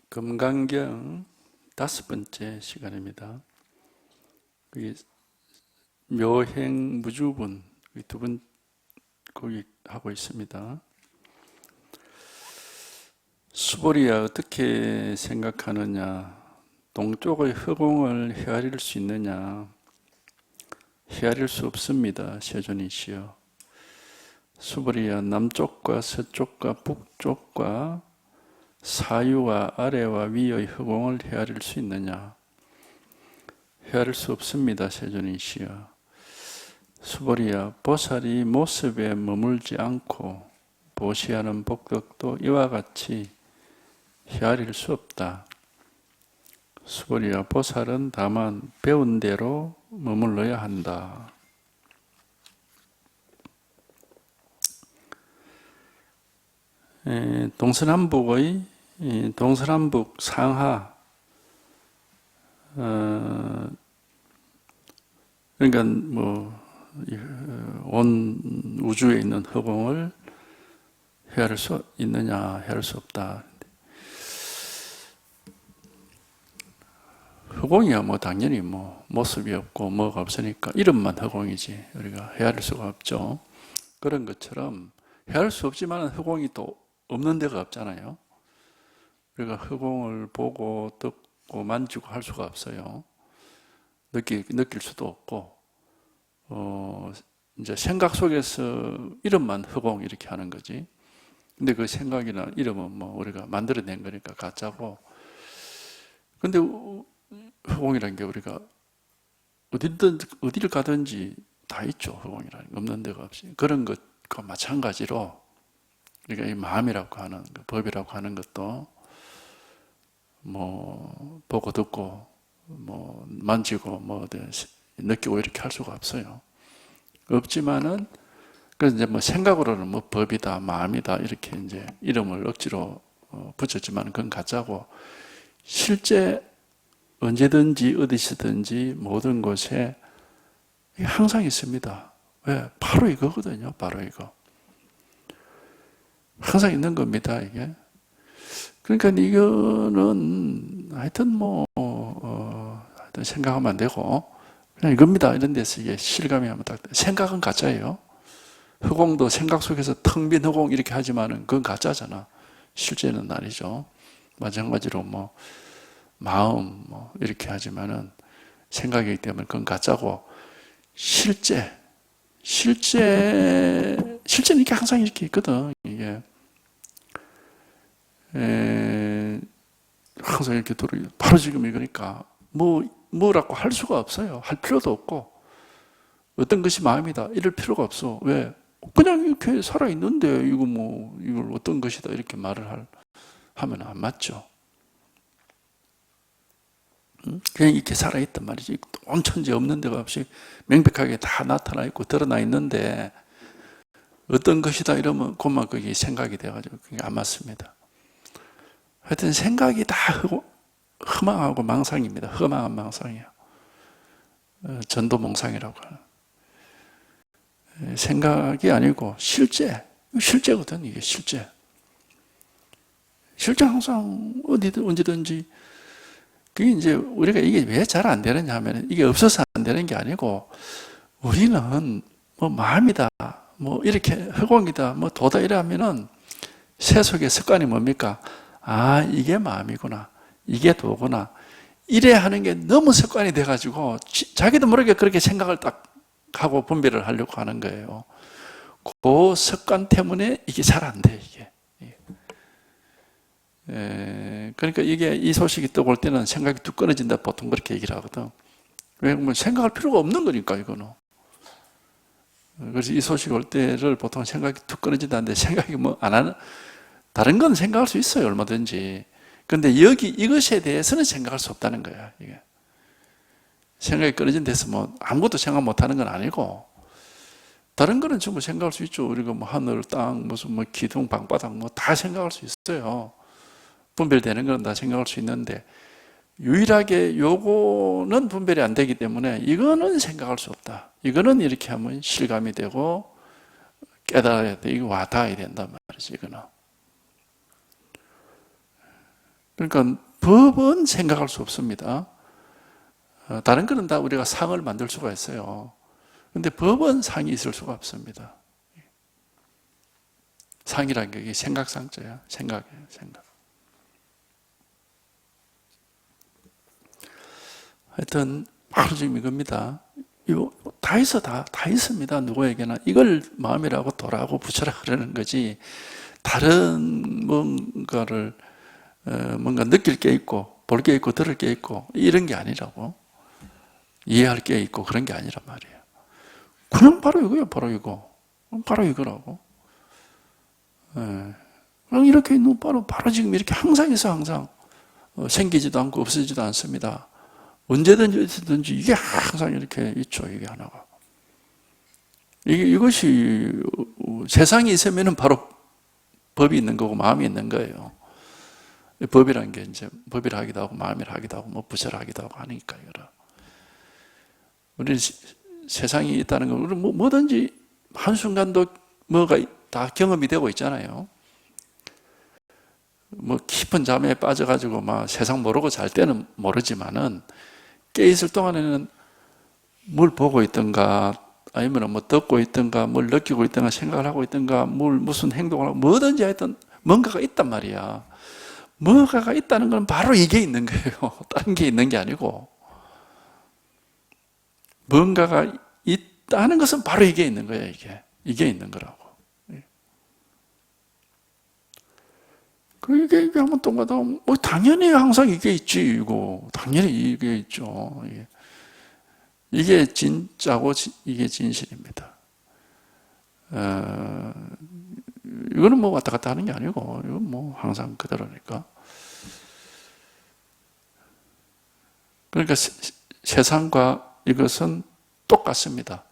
금강경 5번째 시간입니다. 묘행무주분 2번 거기 하고 있습니다. 수보리야, 어떻게 생각하느냐? 동쪽의 허공을 헤아릴 수 있느냐? 헤아릴 수 없습니다. 세존이시여. 수보리야, 남쪽과 서쪽과 북쪽과 사유와 아래와 위의 허공을 헤아릴 수 있느냐? 헤아릴 수 없습니다. 세존이시여. 수보리야, 보살이 모습에 머물지 않고 보시하는 복덕도 이와 같이 헤아릴 수 없다. 수보리야, 보살은 다만 배운 대로 머물러야 한다. 동서남북의 동서남북 상하, 그러니까 온 우주에 있는 허공을 헤아릴 수 있느냐? 헤아릴 수 없다. 허공이야 당연히 모습이 없고 뭐가 없으니까 이름만 허공이지 우리가 헤아릴 수가 없죠. 그런 것처럼 헤아릴 수 없지만 허공이 또 없는 데가 없잖아요. 우리가 허공을 보고 듣고 만지고 할 수가 없어요. 느낄 수도 없고, 이제 생각 속에서 이름만 허공 이렇게 하는 거지. 근데 그 생각이나 이름은 우리가 만들어낸 거니까 가짜고. 근데 허공이라는 게 우리가 어디를 가든지 다 있죠. 허공이라는 게 없는 데가 없이. 그런 것과 마찬가지로 우리가 이 마음이라고 하는 법이라고 하는 것도 보고 듣고 만지고 느끼고 이렇게 할 수가 없어요. 없지만은 그래서 이제 생각으로는 법이다, 마음이다 이렇게 이제 이름을 억지로 붙였지만 그건 가짜고, 실제 언제든지 어디서든지 모든 곳에 항상 있습니다. 왜? 바로 이거거든요. 바로 이거. 항상 있는 겁니다, 이게. 그러니까 이거는 하여튼 하여튼 생각하면 안 되고 그냥 이겁니다. 이런 데서 이게 실감이 하면 딱 생각은 가짜예요. 허공도 생각 속에서 텅 빈 허공 이렇게 하지만은 그건 가짜잖아. 실제는 아니죠. 마찬가지로 마음 이렇게 하지만은 생각이기 때문에 그건 가짜고, 실제는 이렇게 항상 이렇게 있거든. 이게 항상 이렇게 바로 지금 이거니까 뭐라고 할 수가 없어요. 할 필요도 없고, 어떤 것이 마음이다 이럴 필요가 없어. 왜? 그냥 이렇게 살아있는데 이걸 어떤 것이다 이렇게 말을 하면 안 맞죠. 그냥 이렇게 살아있단 말이지. 온 천지 없는 데가 없이 명백하게 다 나타나 있고 드러나 있는데 어떤 것이다 이러면 그만 그게 생각이 돼가지고 그게 안 맞습니다. 하여튼 생각이 다 허망하고 망상입니다. 허망한 망상이에요. 전도몽상이라고 하는. 생각이 아니고 실제거든. 이게 실제 항상 어디든 언제든지. 그게 이제 우리가 이게 왜 잘 안 되느냐 하면 이게 없어서 안 되는 게 아니고, 우리는 마음이다 이렇게 허공이다 도다 이러면은 세속의 습관이 뭡니까? 이게 마음이구나, 이게 도구나 이래 하는 게 너무 습관이 돼가지고 자기도 모르게 그렇게 생각을 딱 하고 분별을 하려고 하는 거예요. 그 습관 때문에 이게 잘 안 돼, 이게. 그러니까 이 소식이 떠올 때는 생각이 뚝 끊어진다 보통 그렇게 얘기를 하거든. 왜냐면 생각할 필요가 없는 거니까, 이거는. 그래서 이 소식이 올 때를 보통 생각이 뚝 끊어진다는데, 생각이 안 하는, 다른 건 생각할 수 있어요, 얼마든지. 근데 이것에 대해서는 생각할 수 없다는 거야, 이게. 생각이 끊어진 데서 아무것도 생각 못 하는 건 아니고, 다른 거는 전부 생각할 수 있죠. 우리가 하늘, 땅, 무슨 기둥, 방바닥 다 생각할 수 있어요. 분별되는 건 다 생각할 수 있는데, 유일하게 요거는 분별이 안 되기 때문에 이거는 생각할 수 없다. 이거는 이렇게 하면 실감이 되고 깨달아야 돼. 이거 와닿아야 된단 말이지, 이거는. 그러니까 법은 생각할 수 없습니다. 다른 거는 다 우리가 상을 만들 수가 있어요. 근데 법은 상이 있을 수가 없습니다. 상이라는 게 생각상자야. 생각이에요, 생각. 하여튼, 바로 지금 이겁니다. 이거 다 있어, 다 있습니다. 누구에게나. 이걸 마음이라고 도라고 붙여라 그러는 거지. 다른 뭔가를, 뭔가 느낄 게 있고, 볼 게 있고, 들을 게 있고, 이런 게 아니라고. 이해할 게 있고, 그런 게 아니란 말이에요. 그냥 바로 이거예요, 바로 이거. 바로 이거라고. 그냥 이렇게 있는 바로 지금 이렇게 항상 있어, 항상. 생기지도 않고 없어지지도 않습니다. 언제든지 이게 항상 이렇게 있죠, 이게 하나가. 이것이 세상이 있으면 바로 법이 있는 거고 마음이 있는 거예요. 법이라는 게 이제 법이라 하기도 하고 마음이라 하기도 하고 뭐 부처라 하기도 하고 하니까 이거라. 우리는 세상이 있다는 건 우리 뭐든지 한순간도 뭐가 다 경험이 되고 있잖아요. 뭐 깊은 잠에 빠져가지고 막 세상 모르고 잘 때는 모르지만은 깨있을 동안에는 뭘 보고 있던가 아니면 뭐 듣고 있던가 뭘 느끼고 있던가 생각을 하고 있던가 무슨 행동을 하고 뭐든지 하여튼 뭔가가 있단 말이야. 뭔가가 있다는 건 바로 이게 있는 거예요. 다른 게 있는 게 아니고 뭔가가 있다는 것은 바로 이게 있는 거예요. 이게 있는 거라고. 이게 한번 동가다 뭐 당연히 항상 이게 있지 이거 당연히 이게 있죠. 이게 진짜고 이게 진실입니다. 이거는 뭐 왔다 갔다 하는 게 아니고 이건 뭐 항상 그대로니까. 그러니까 세상과 이것은 똑같습니다.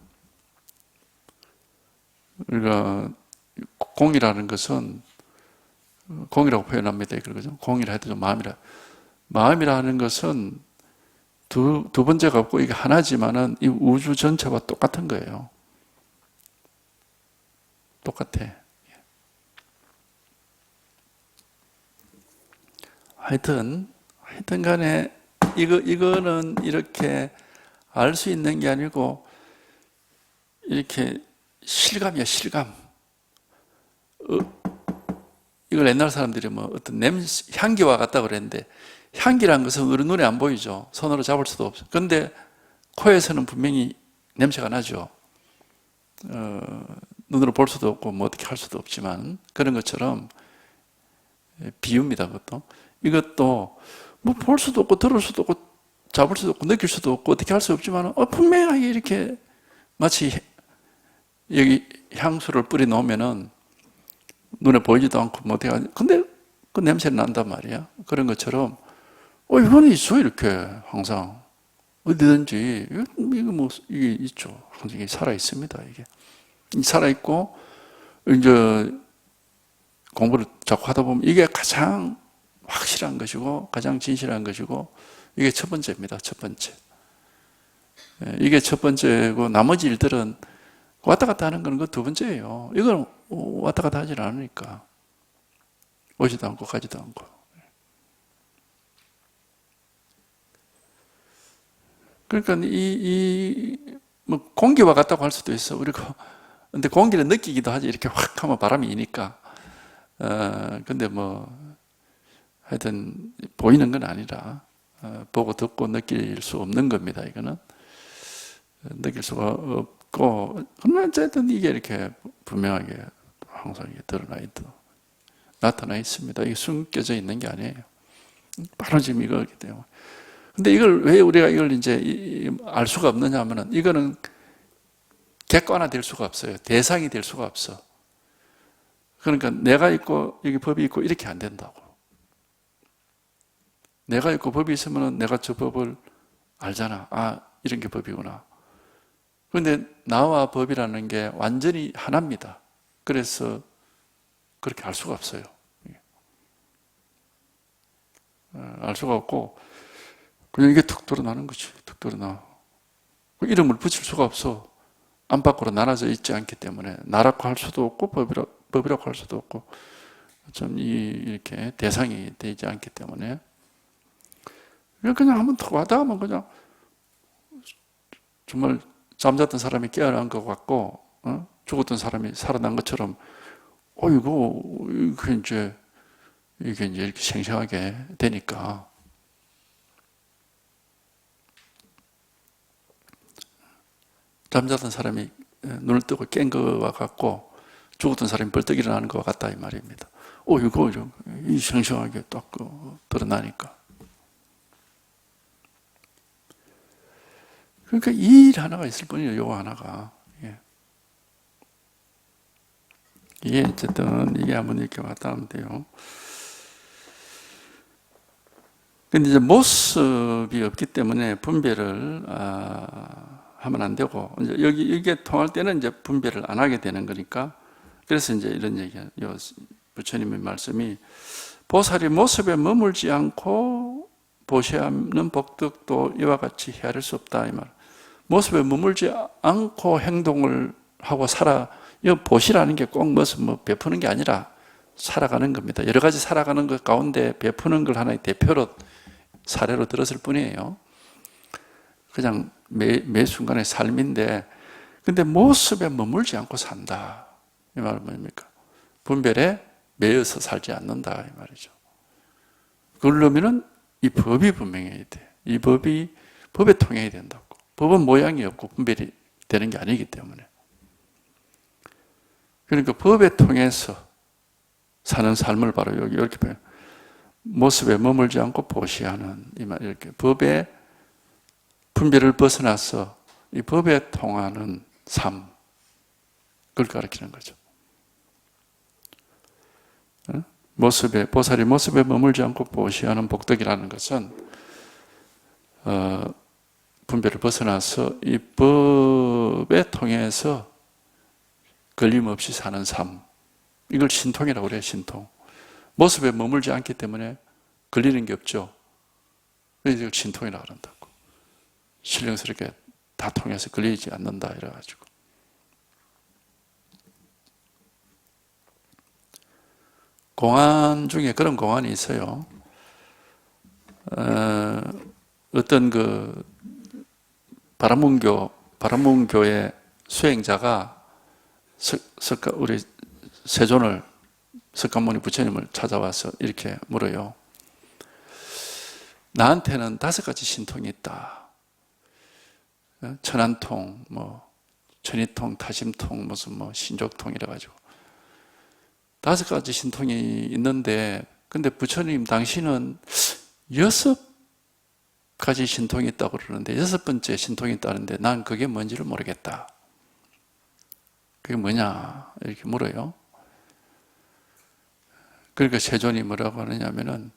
그러니까 공이라는 것은 공이라고 표현합니다. 그러죠. 공이라 해도 마음이라 하는 것은 두 번째가 없고 이게 하나지만은 이 우주 전체와 똑같은 거예요. 똑같아. 하여튼 간에 이거는 이렇게 알 수 있는 게 아니고 이렇게 실감이야, 실감. 이걸 옛날 사람들이 뭐 어떤 향기와 같다고 그랬는데 향기라는 것은 우리 눈에 안 보이죠. 손으로 잡을 수도 없어요. 그런데 코에서는 분명히 냄새가 나죠. 눈으로 볼 수도 없고 뭐 어떻게 할 수도 없지만 그런 것처럼 비유입니다. 이것도 뭐 볼 수도 없고 들을 수도 없고 잡을 수도 없고 느낄 수도 없고 어떻게 할 수 없지만 분명하게 이렇게 마치 여기 향수를 뿌려 놓으면은 눈에 보이지도 않고 뭐 어떻게 하지? 근데 그 냄새는 난단 말이야. 그런 것처럼 이거는 있어 이렇게 항상 어디든지 이게 있죠. 항상 이게 살아 있습니다. 이게 살아 있고 이제 공부를 자꾸 하다 보면 이게 가장 확실한 것이고 가장 진실한 것이고 이게 첫 번째입니다. 첫 번째. 이게 첫 번째고 나머지 일들은 왔다 갔다 하는 건 그 두 번째예요. 이건 왔다 갔다 하질 않으니까 오지도 않고 가지도 않고. 그러니까 뭐 공기와 같다고 할 수도 있어. 우리가 근데 공기를 느끼기도 하지. 이렇게 확 하면 바람이 이니까. 근데 뭐 하여튼 보이는 건 아니라 보고 듣고 느낄 수 없는 겁니다. 이거는 느낄 수가 없고, 그러나 어쨌든 이게 이렇게 분명하게 항상 이게 나타나 있습니다. 이게 숨겨져 있는 게 아니에요. 바로 지금 이거기 때문에. 근데 왜 우리가 이걸 이제 알 수가 없느냐 하면은 이거는 객관화 될 수가 없어요. 대상이 될 수가 없어. 그러니까 내가 있고 여기 법이 있고 이렇게 안 된다고. 내가 있고 법이 있으면 내가 저 법을 알잖아. 이런 게 법이구나. 그런데 나와 법이라는 게 완전히 하나입니다. 그래서 그렇게 알 수가 없어요. 알 수가 없고 그냥 이게 툭 드러나는 거지. 툭 드러나. 이름을 붙일 수가 없어. 안팎으로 나눠져 있지 않기 때문에 나라고 할 수도 없고 법이라고 할 수도 없고 좀 이렇게 대상이 되지 않기 때문에 그냥 한번 더 하다 하면 그냥 정말 잠잤던 사람이 깨어난 것 같고 죽었던 사람이 살아난 것처럼 이게 이제 이렇게 생생하게 되니까 잠자던 사람이 눈을 뜨고 깬 것과 같고 죽었던 사람이 벌떡 일어나는 것 같다 이 말입니다. 이거 좀 생생하게 딱 드러나니까. 그러니까 이 일 하나가 있을 뿐이에요. 요거 하나가. 이게 어쨌든 이게 한번 이렇게 왔다 하면 돼요. 근데 이제 모습이 없기 때문에 분별을 하면 안 되고 이제 이게 통할 때는 이제 분별을 안 하게 되는 거니까 그래서 이제 이런 얘기야. 부처님의 말씀이 보살이 모습에 머물지 않고 보셔야 하는 복덕도 이와 같이 헤아릴 수 없다 이 말. 모습에 머물지 않고 행동을 하고 이 보시라는 게 꼭 모습 베푸는 게 아니라 살아가는 겁니다. 여러 가지 살아가는 것 가운데 베푸는 걸 하나의 대표로 사례로 들었을 뿐이에요. 그냥 매 순간의 삶인데, 근데 모습에 머물지 않고 산다. 이 말은 뭡니까? 분별에 매여서 살지 않는다. 이 말이죠. 그러려면은 이 법이 분명해야 돼. 이 법이 법에 통해야 된다고. 법은 모양이 없고 분별이 되는 게 아니기 때문에. 그러니까 법에 통해서 사는 삶을 바로 여기 이렇게 보면 모습에 머물지 않고 보시하는 이 말 이렇게 법의 분별을 벗어나서 이 법에 통하는 삶 그걸 가르치는 거죠. 보살이 모습에 머물지 않고 보시하는 복덕이라는 것은 분별을 벗어나서 이 법에 통해서 걸림없이 사는 삶 이걸 신통이라고 그래요. 신통. 모습에 머물지 않기 때문에 걸리는 게 없죠. 그래서 이걸 신통이라고 그런다고. 신령스럽게 다 통해서 걸리지 않는다 이래가지고. 공안 중에 그런 공안이 있어요. 어떤 바라문교의 수행자가 우리 세존을 석가모니 부처님을 찾아와서 이렇게 물어요. 나한테는 5가지 신통이 있다. 천안통, 천이통, 타심통, 신족통 이래가지고 5가지 신통이 있는데, 근데 부처님 당신은 6가지 신통이 있다고 그러는데 6번째 신통이 있다는데 난 그게 뭔지를 모르겠다. 그게 뭐냐 이렇게 물어요. 그러니까 세존이 뭐라고 하느냐면은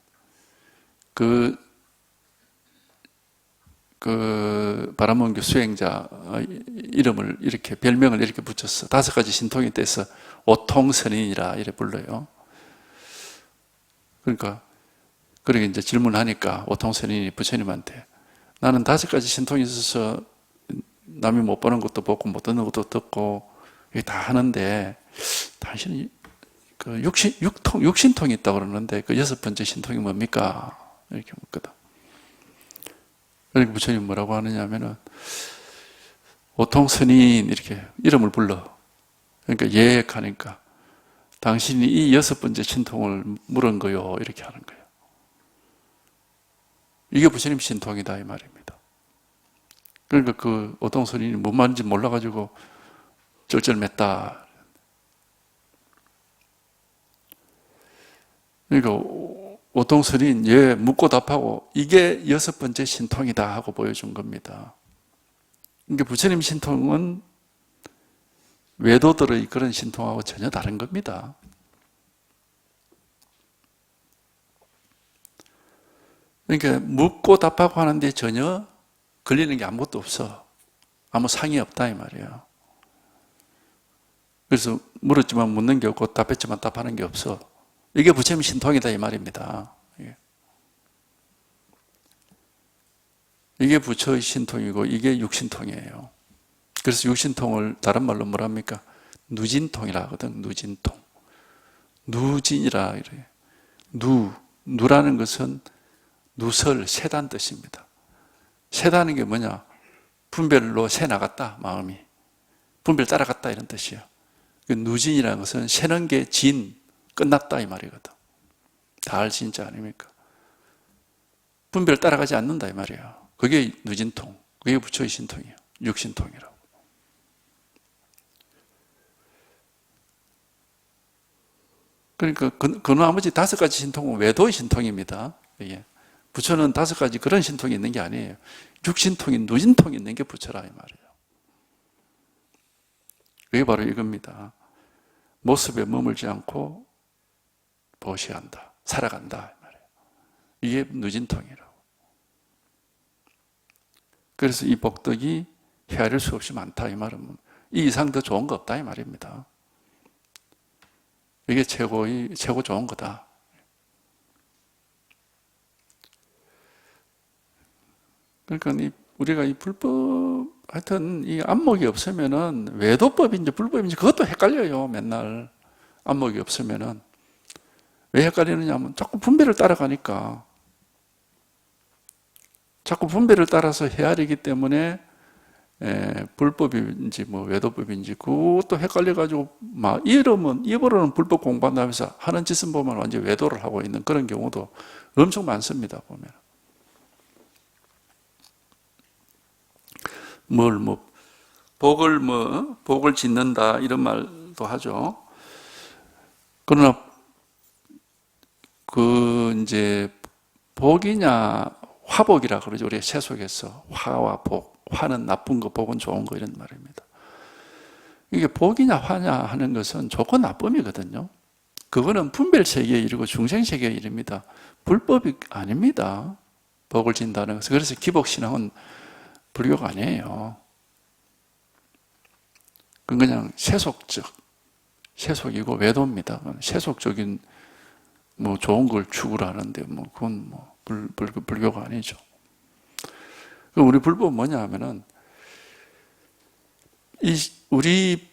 그 바라문교 수행자 이름을 이렇게 별명을 이렇게 붙였어. 5가지 신통이 돼서 오통선인이라 이래 불러요. 그러니까 이제 질문하니까 오통선인이 부처님한테 나는 5가지 신통이 있어서 남이 못 보는 것도 보고 못 듣는 것도 듣고 다 하는데 당신은 육신통이 있다고 그러는데 그 6번째 신통이 뭡니까? 이렇게 묻거든. 그러니까 부처님 뭐라고 하느냐면은 오통선인 이렇게 이름을 불러. 그러니까 예액하니까 당신이 이 6번째 신통을 물은 거요 이렇게 하는 거예요. 이게 부처님 신통이다 이 말입니다. 그러니까 그 오통선인이 뭔 말인지 몰라가지고 쩔쩔맸다. 그러니까 오통선인 묻고 답하고 이게 6번째 신통이다 하고 보여준 겁니다. 그러니까 부처님 신통은 외도들의 그런 신통하고 전혀 다른 겁니다. 그러니까 묻고 답하고 하는데 전혀 걸리는 게 아무것도 없어. 아무 상이 없다 이 말이에요. 그래서 물었지만 묻는 게 없고 답했지만 답하는 게 없어. 이게 부처님 신통이다 이 말입니다. 이게 부처의 신통이고 이게 육신통이에요. 그래서 육신통을 다른 말로 뭐랍니까? 누진통이라 하거든. 누진통. 누진이라 이래요. 누라는 것은 누설, 세단 뜻입니다. 세다는 게 뭐냐? 분별로 새 나갔다, 마음이. 분별 따라갔다 이런 뜻이에요. 누진이라는 것은 새는 게 진, 끝났다 이 말이거든. 다할 진짜 아닙니까? 분별 따라가지 않는다 이 말이에요. 그게 누진통, 그게 부처의 신통이에요. 육신통이라고. 그러니까 그 나머지 5가지 신통은 외도의 신통입니다. 이게. 부처는 5가지 그런 신통이 있는 게 아니에요. 육신통이, 누진통이 있는 게 부처라 이 말이에요. 그게 바로 이겁니다. 모습에 머물지 않고 보시한다, 살아간다 이 말이에요. 이게 누진통이라고. 그래서 이 복덕이 헤아릴 수 없이 많다 이 말은 이 이상 더 좋은 거 없다 이 말입니다. 이게 최고 좋은 거다. 그러니까 우리가 이 불법, 하여튼 이 안목이 없으면은 외도법인지 불법인지 그것도 헷갈려요, 맨날. 안목이 없으면은. 왜 헷갈리느냐 하면 자꾸 분별을 따라가니까. 자꾸 분별을 따라서 헤아리기 때문에 불법인지 뭐 외도법인지 그것도 헷갈려가지고 막 입으로는 불법 공부한다면서 하는 짓은 보면 완전 외도를 하고 있는 그런 경우도 엄청 많습니다, 보면. 복을 짓는다 이런 말도 하죠. 그러나 이제 복이냐 화복이라 그러죠. 우리 세속에서 화와 복, 화는 나쁜 거, 복은 좋은 거 이런 말입니다. 이게 복이냐 화냐 하는 것은 좋고 나쁨이거든요. 그거는 분별 세계의 일이고 중생 세계의 일입니다. 불법이 아닙니다. 복을 진다는 것은. 그래서 기복신앙은 불교가 아니에요. 그건 그냥 세속이고 외도입니다. 세속적인 뭐 좋은 걸 추구를 하는데 뭐 그건 뭐 불교가 아니죠. 우리 불법은 뭐냐 하면은 우리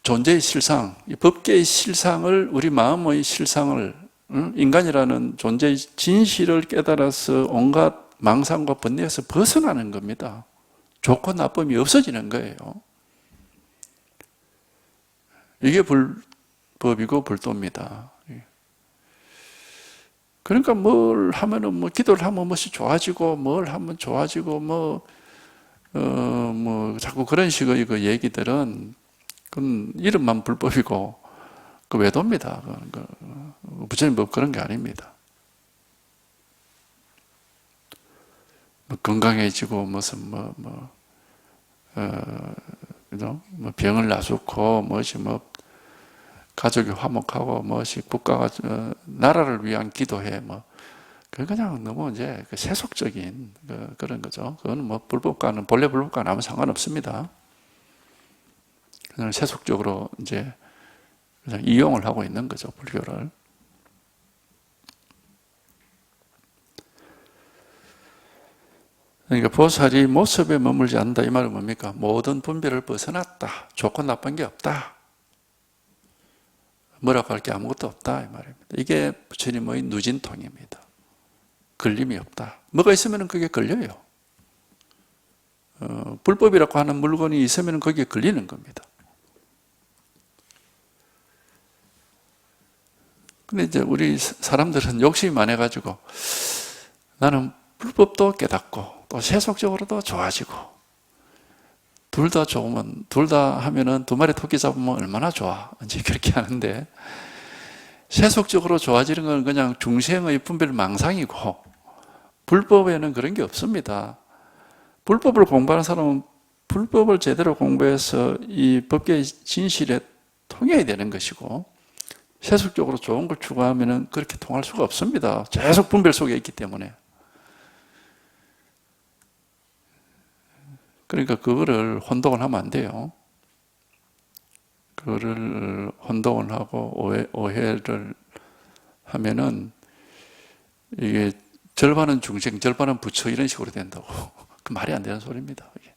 존재의 실상, 이 법계의 실상을, 우리 마음의 실상을, 인간이라는 존재의 진실을 깨달아서 온갖 망상과 번뇌에서 벗어나는 겁니다. 좋고 나쁨이 없어지는 거예요. 이게 불법이고 불도입니다. 그러니까 뭘 하면은 뭐 기도를 하면 무엇이 좋아지고 뭘 하면 좋아지고 뭐 자꾸 그런 식의 그 얘기들은 그건 이름만 불법이고 그 외도입니다. 부처님 법 그런 게 아닙니다. 뭐 건강해지고 무슨 병을 놔주고 무엇이 가족이 화목하고 무엇이 국가가 나라를 위한 기도해 그냥 너무 이제 세속적인 그런 거죠. 그건 뭐 불법과는 본래 불법과는 아무 상관없습니다. 그냥 세속적으로 이제 그냥 이용을 하고 있는 거죠, 불교를. 그러니까 보살이 모습에 머물지 않는다 이 말은 뭡니까? 모든 분별을 벗어났다. 좋고 나쁜 게 없다. 뭐라고 할 게 아무것도 없다 이 말입니다. 이게 부처님의 누진통입니다. 걸림이 없다. 뭐가 있으면 그게 걸려요. 불법이라고 하는 물건이 있으면 거기에 걸리는 겁니다. 근데 이제 우리 사람들은 욕심이 많아가지고 나는 불법도 깨닫고 또 세속적으로도 좋아지고 둘 다 좋으면, 둘 다 하면은 2마리 토끼 잡으면 얼마나 좋아. 이제 그렇게 하는데 세속적으로 좋아지는 건 그냥 중생의 분별 망상이고 불법에는 그런 게 없습니다. 불법을 공부하는 사람은 불법을 제대로 공부해서 이 법계의 진실에 통해야 되는 것이고 세속적으로 좋은 걸 추구하면 그렇게 통할 수가 없습니다. 계속 분별 속에 있기 때문에. 그러니까 그거를 혼동을 하면 안 돼요. 그거를 혼동을 하고 오해를 하면은 이게 절반은 중생, 절반은 부처 이런 식으로 된다고. 그 말이 안 되는 소리입니다. 이게.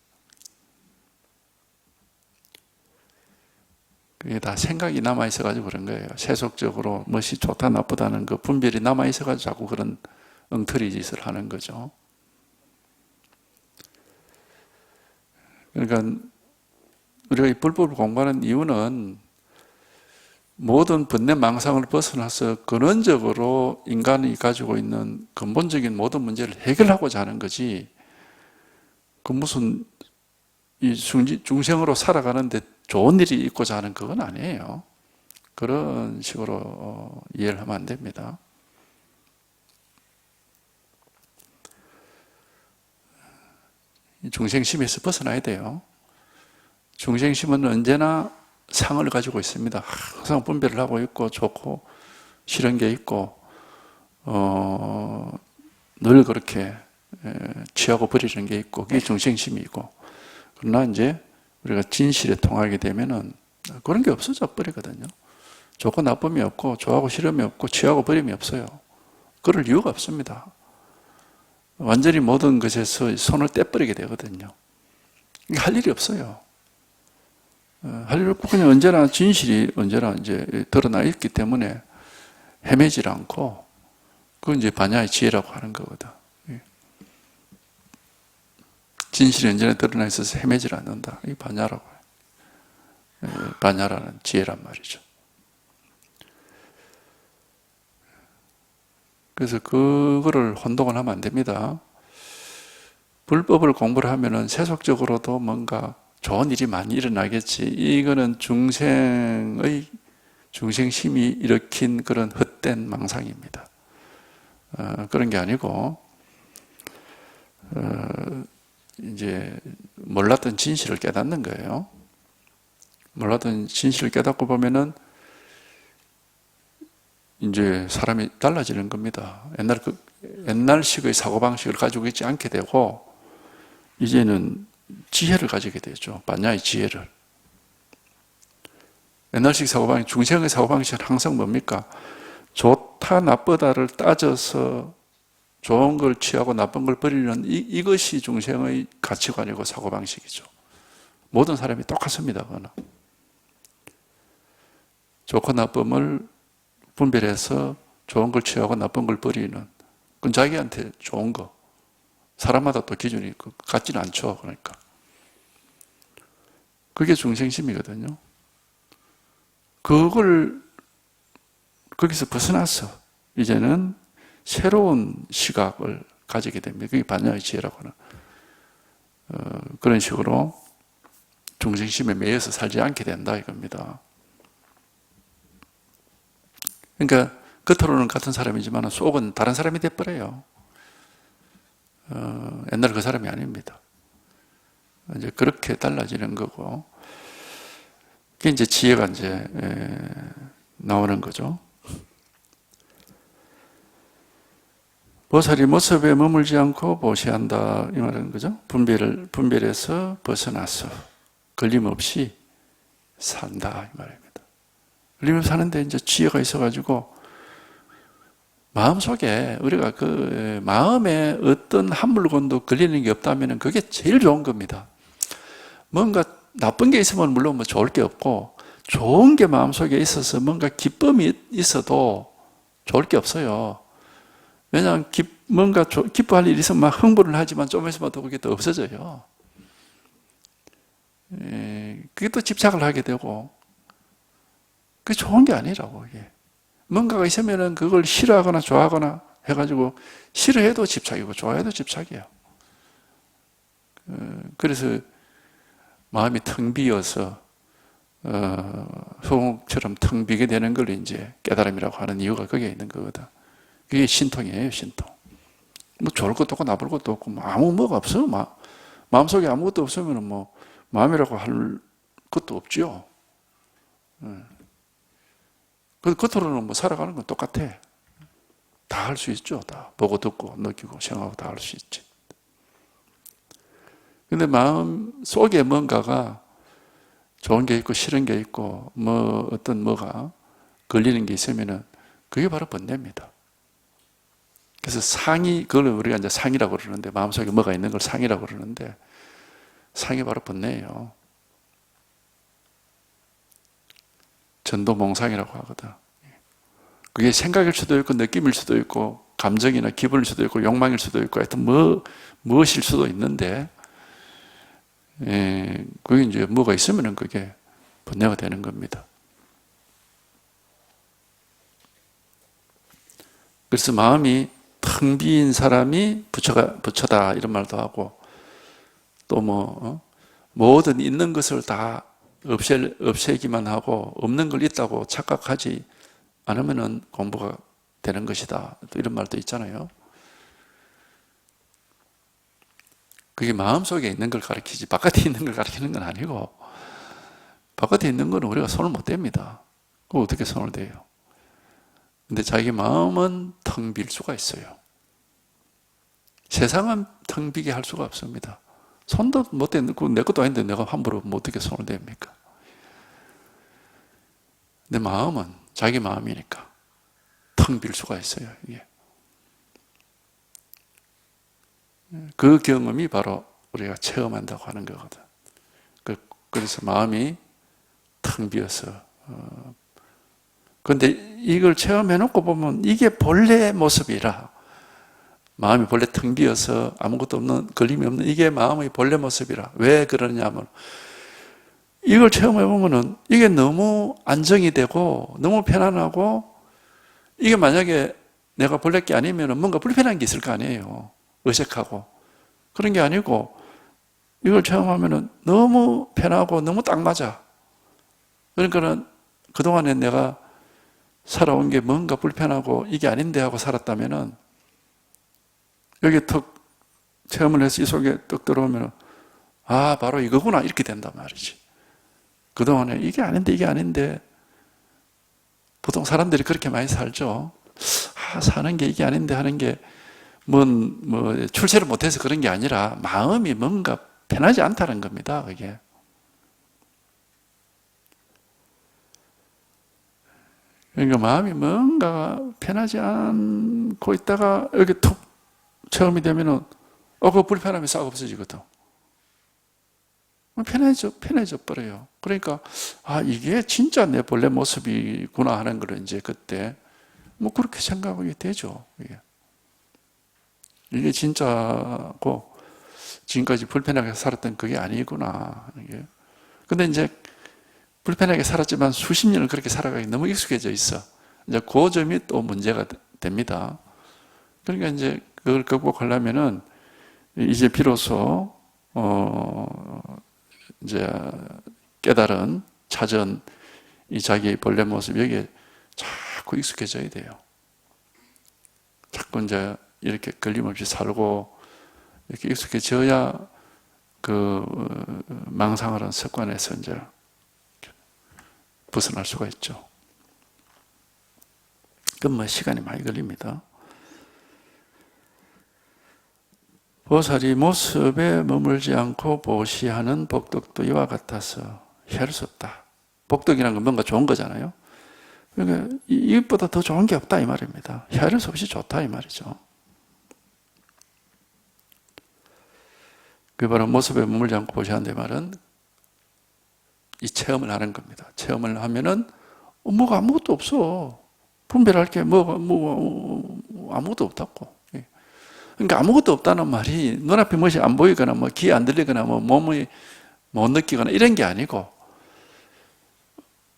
그게 다 생각이 남아있어가지고 그런 거예요. 세속적으로 무엇이 좋다 나쁘다는 그 분별이 남아있어가지고 자꾸 그런 엉터리 짓을 하는 거죠. 그러니까 우리가 이 불법을 공부하는 이유는 모든 번뇌 망상을 벗어나서 근원적으로 인간이 가지고 있는 근본적인 모든 문제를 해결하고자 하는 거지, 그 무슨 이 중생으로 살아가는데 좋은 일이 있고자 하는 그건 아니에요. 그런 식으로 이해를 하면 안 됩니다. 중생심에서 벗어나야 돼요. 중생심은 언제나 상을 가지고 있습니다. 항상 분별을 하고 있고 좋고 싫은 게 있고 늘 그렇게 취하고 버리는 게 있고, 그게 중생심이고, 그러나 이제 우리가 진실에 통하게 되면은 그런 게 없어져 버리거든요. 좋고 나쁨이 없고 좋아하고 싫음이 없고 취하고 버림이 없어요. 그럴 이유가 없습니다. 완전히 모든 것에서 손을 떼버리게 되거든요. 할 일이 없어요. 할 일 없고 그냥 언제나 진실이 언제나 이제 드러나 있기 때문에 헤매질 않고, 그건 이제 반야의 지혜라고 하는 거거든. 진실이 언제나 드러나 있어서 헤매질 않는다. 이 반야라고 해요. 반야라는 지혜란 말이죠. 그래서 그거를 혼동을 하면 안 됩니다. 불법을 공부를 하면은 세속적으로도 뭔가 좋은 일이 많이 일어나겠지. 이거는 중생심이 일으킨 그런 헛된 망상입니다. 그런 게 아니고, 이제 몰랐던 진실을 깨닫는 거예요. 몰랐던 진실을 깨닫고 보면은 이제 사람이 달라지는 겁니다. 옛날식의 사고방식을 가지고 있지 않게 되고, 이제는 지혜를 가지게 되죠. 반야의 지혜를. 옛날식 사고방식, 중생의 사고방식은 항상 뭡니까? 좋다 나쁘다를 따져서 좋은 걸 취하고 나쁜 걸 버리는 이것이 중생의 가치관이고 사고방식이죠. 모든 사람이 똑같습니다. 그거는. 좋고 나쁨을 분별해서 좋은 걸 취하고 나쁜 걸 버리는, 그건 자기한테 좋은 거. 사람마다 또 기준이 같지는 않죠. 그러니까 그게 중생심이거든요. 그걸 거기서 벗어나서 이제는 새로운 시각을 가지게 됩니다. 그게 반야의 지혜라고 하는 그런 식으로 중생심에 매여서 살지 않게 된다 이겁니다. 그러니까 겉으로는 같은 사람이지만 속은 다른 사람이 돼버려요. 옛날 그 사람이 아닙니다. 이제 그렇게 달라지는 거고, 그게 이제 지혜가 이제 나오는 거죠. 보살이 모습에 머물지 않고 보시한다 이 말은 거죠. 분별해서 벗어나서 걸림없이 산다 이 말입니다. 걸림없이 사는데 이제 지혜가 있어가지고 마음속에 우리가 그 마음에 어떤 한 물건도 걸리는 게 없다면 그게 제일 좋은 겁니다. 뭔가 나쁜 게 있으면 물론 뭐 좋을 게 없고, 좋은 게 마음속에 있어서 뭔가 기쁨이 있어도 좋을 게 없어요. 왜냐하면 뭔가 기뻐할 일이 있으면 막 흥분을 하지만 좀 있으면 또 그게 또 없어져요. 그게 또 집착을 하게 되고, 그게 좋은 게 아니라고. 이게 뭔가가 있으면은 그걸 싫어하거나 좋아하거나 해가지고, 싫어해도 집착이고 좋아해도 집착이에요. 그래서 마음이 텅 비어서 소금처럼 텅 비게 되는 걸 이제 깨달음이라고 하는 이유가 거기에 있는 거거든. 그게 신통이에요, 신통. 뭐 좋을 것도 없고 나쁠 것도 없고 뭐 아무 뭐가 없어요. 마음속에 아무것도 없으면 뭐 마음이라고 할 것도 없죠. 그 겉으로는 뭐 살아가는 건 똑같아. 다 할 수 있죠. 다 보고 듣고 느끼고 생각하고 다 할 수 있지. 근데 마음 속에 뭔가가 좋은 게 있고 싫은 게 있고 뭐 어떤 뭐가 걸리는 게 있으면은 그게 바로 번뇌입니다. 그래서 그걸 우리가 이제 상이라고 그러는데, 마음속에 뭐가 있는 걸 상이라고 그러는데, 상이 바로 번뇌예요. 전도몽상이라고 하거든. 그게 생각일 수도 있고 느낌일 수도 있고 감정이나 기분일 수도 있고 욕망일 수도 있고 하여튼 무엇일 수도 있는데 그게 이제 뭐가 있으면은 그게 번뇌가 되는 겁니다. 그래서 마음이 텅 빈 사람이 부처다 이런 말도 하고 또 모든 있는 것을 다 없애기만 하고 없는 걸 있다고 착각하지 않으면은 공부가 되는 것이다. 또 이런 말도 있잖아요. 그게 마음속에 있는 걸 가리키지 바깥에 있는 걸 가리키는 건 아니고 바깥에 있는 건 우리가 손을 못 댑니다. 그럼 어떻게 손을 대요? 근데 자기 마음은 텅 빌 수가 있어요. 세상은 텅 비게 할 수가 없습니다. 손도 못 대는 거 내 것도 아닌데 내가 함부로 어떻게 손을 댑니까? 내 마음은 자기 마음이니까 텅 빌 수가 있어요. 이게. 그 경험이 바로 우리가 체험한다고 하는 거거든. 그래서 마음이 텅 비어서 그런데 이걸 체험해놓고 보면 이게 본래 모습이라 마음이 본래 텅 비어서 아무것도 없는 걸림이 없는 이게 마음의 본래 모습이라 왜 그러냐면 이걸 체험해보면은 이게 너무 안정이 되고 너무 편안하고 이게 만약에 내가 본래 게 아니면 뭔가 불편한 게 있을 거 아니에요. 어색하고 그런 게 아니고 이걸 체험하면은 너무 편하고 너무 딱 맞아. 그러니까는 그동안에 내가 살아온 게 뭔가 불편하고 이게 아닌데 하고 살았다면은 여기 턱 체험을 해서 이 속에 떡 들어오면 아 바로 이거구나 이렇게 된단 말이지. 그동안에 이게 아닌데 보통 사람들이 그렇게 많이 살죠. 사는 게 이게 아닌데 하는 게 출세를 못해서 그런 게 아니라 마음이 뭔가 편하지 않다는 겁니다. 그게. 그러니까 마음이 뭔가 편하지 않고 있다가 여기 툭 체험이 되면은 그 불편함이 싹 없어지거든. 편해져 버려요. 그러니까 이게 진짜 내 본래 모습이구나 하는 걸 이제 그때 그렇게 생각하게 되죠. 이게 진짜고 지금까지 불편하게 살았던 그게 아니구나. 근데 이제 불편하게 살았지만 수십 년을 그렇게 살아가기 너무 익숙해져 있어. 이제 그 점이 또 문제가 됩니다. 그러니까 이제 그걸 극복하려면은 이제 비로소 이제 깨달은 찾은 이 자기의 본래 모습 여기에 자꾸 익숙해져야 돼요. 자꾸 이제 이렇게 걸림없이 살고 이렇게 익숙해져야 그 망상을 하는 습관에서 이제 벗어날 수가 있죠. 그건 시간이 많이 걸립니다. 보살이 모습에 머물지 않고 보시하는 복덕도 이와 같아서 헤아릴 수 없다. 복덕이라는 건 뭔가 좋은 거잖아요. 그러니까 이것보다 더 좋은 게 없다 이 말입니다. 헤아릴 수 없이 좋다 이 말이죠. 그게 바로 모습에 머물지 않고 보시하는 말은 이 체험을 하는 겁니다. 체험을 하면은 뭐가 아무것도 없어. 분별할 게 아무것도 없다고. 그러니까 아무것도 없다는 말이 눈앞에 무엇이 안 보이거나 귀에 안 들리거나 몸이 못 느끼거나 이런 게 아니고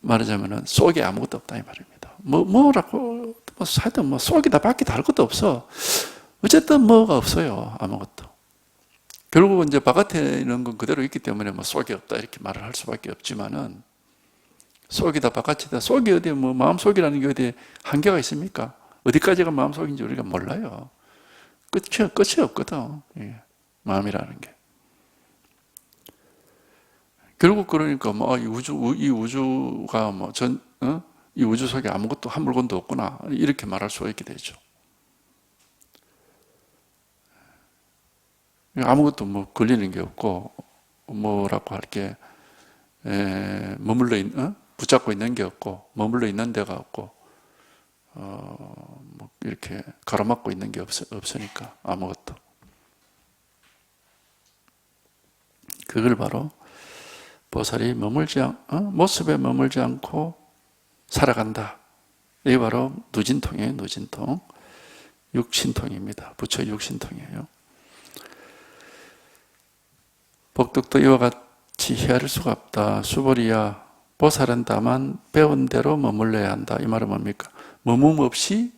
말하자면은 속에 아무것도 없다 이 말입니다. 뭐라고 하여튼 속이다 밖에 다를 것도 없어. 어쨌든 뭐가 없어요. 아무것도. 결국은 이제 바깥에 있는 건 그대로 있기 때문에 속이 없다 이렇게 말을 할 수밖에 없지만은 속이다 바깥이다. 속이 어디 마음속이라는 게 어디 한계가 있습니까? 어디까지가 마음속인지 우리가 몰라요. 끝이 없거든. 마음이라는 게. 결국 그러니까 이 우주가 이 우주 속에 아무것도 한 물건도 없구나 이렇게 말할 수가 있게 되죠. 아무것도 걸리는 게 없고 뭐라고 할게 붙잡고 있는 게 없고 머물러 있는 데가 없고 이렇게 가로막고 있는 게 없으니까 아무것도. 그걸 바로 보살이 모습에 머물지 않고 살아간다. 이게 바로 누진통이에요. 누진통. 육신통입니다. 부처 육신통이에요. 복덕도 이와 같이 헤아릴 수가 없다. 수보리야, 보살은 다만 배운 대로 머물러야 한다. 이 말은 뭡니까? 머문 없음에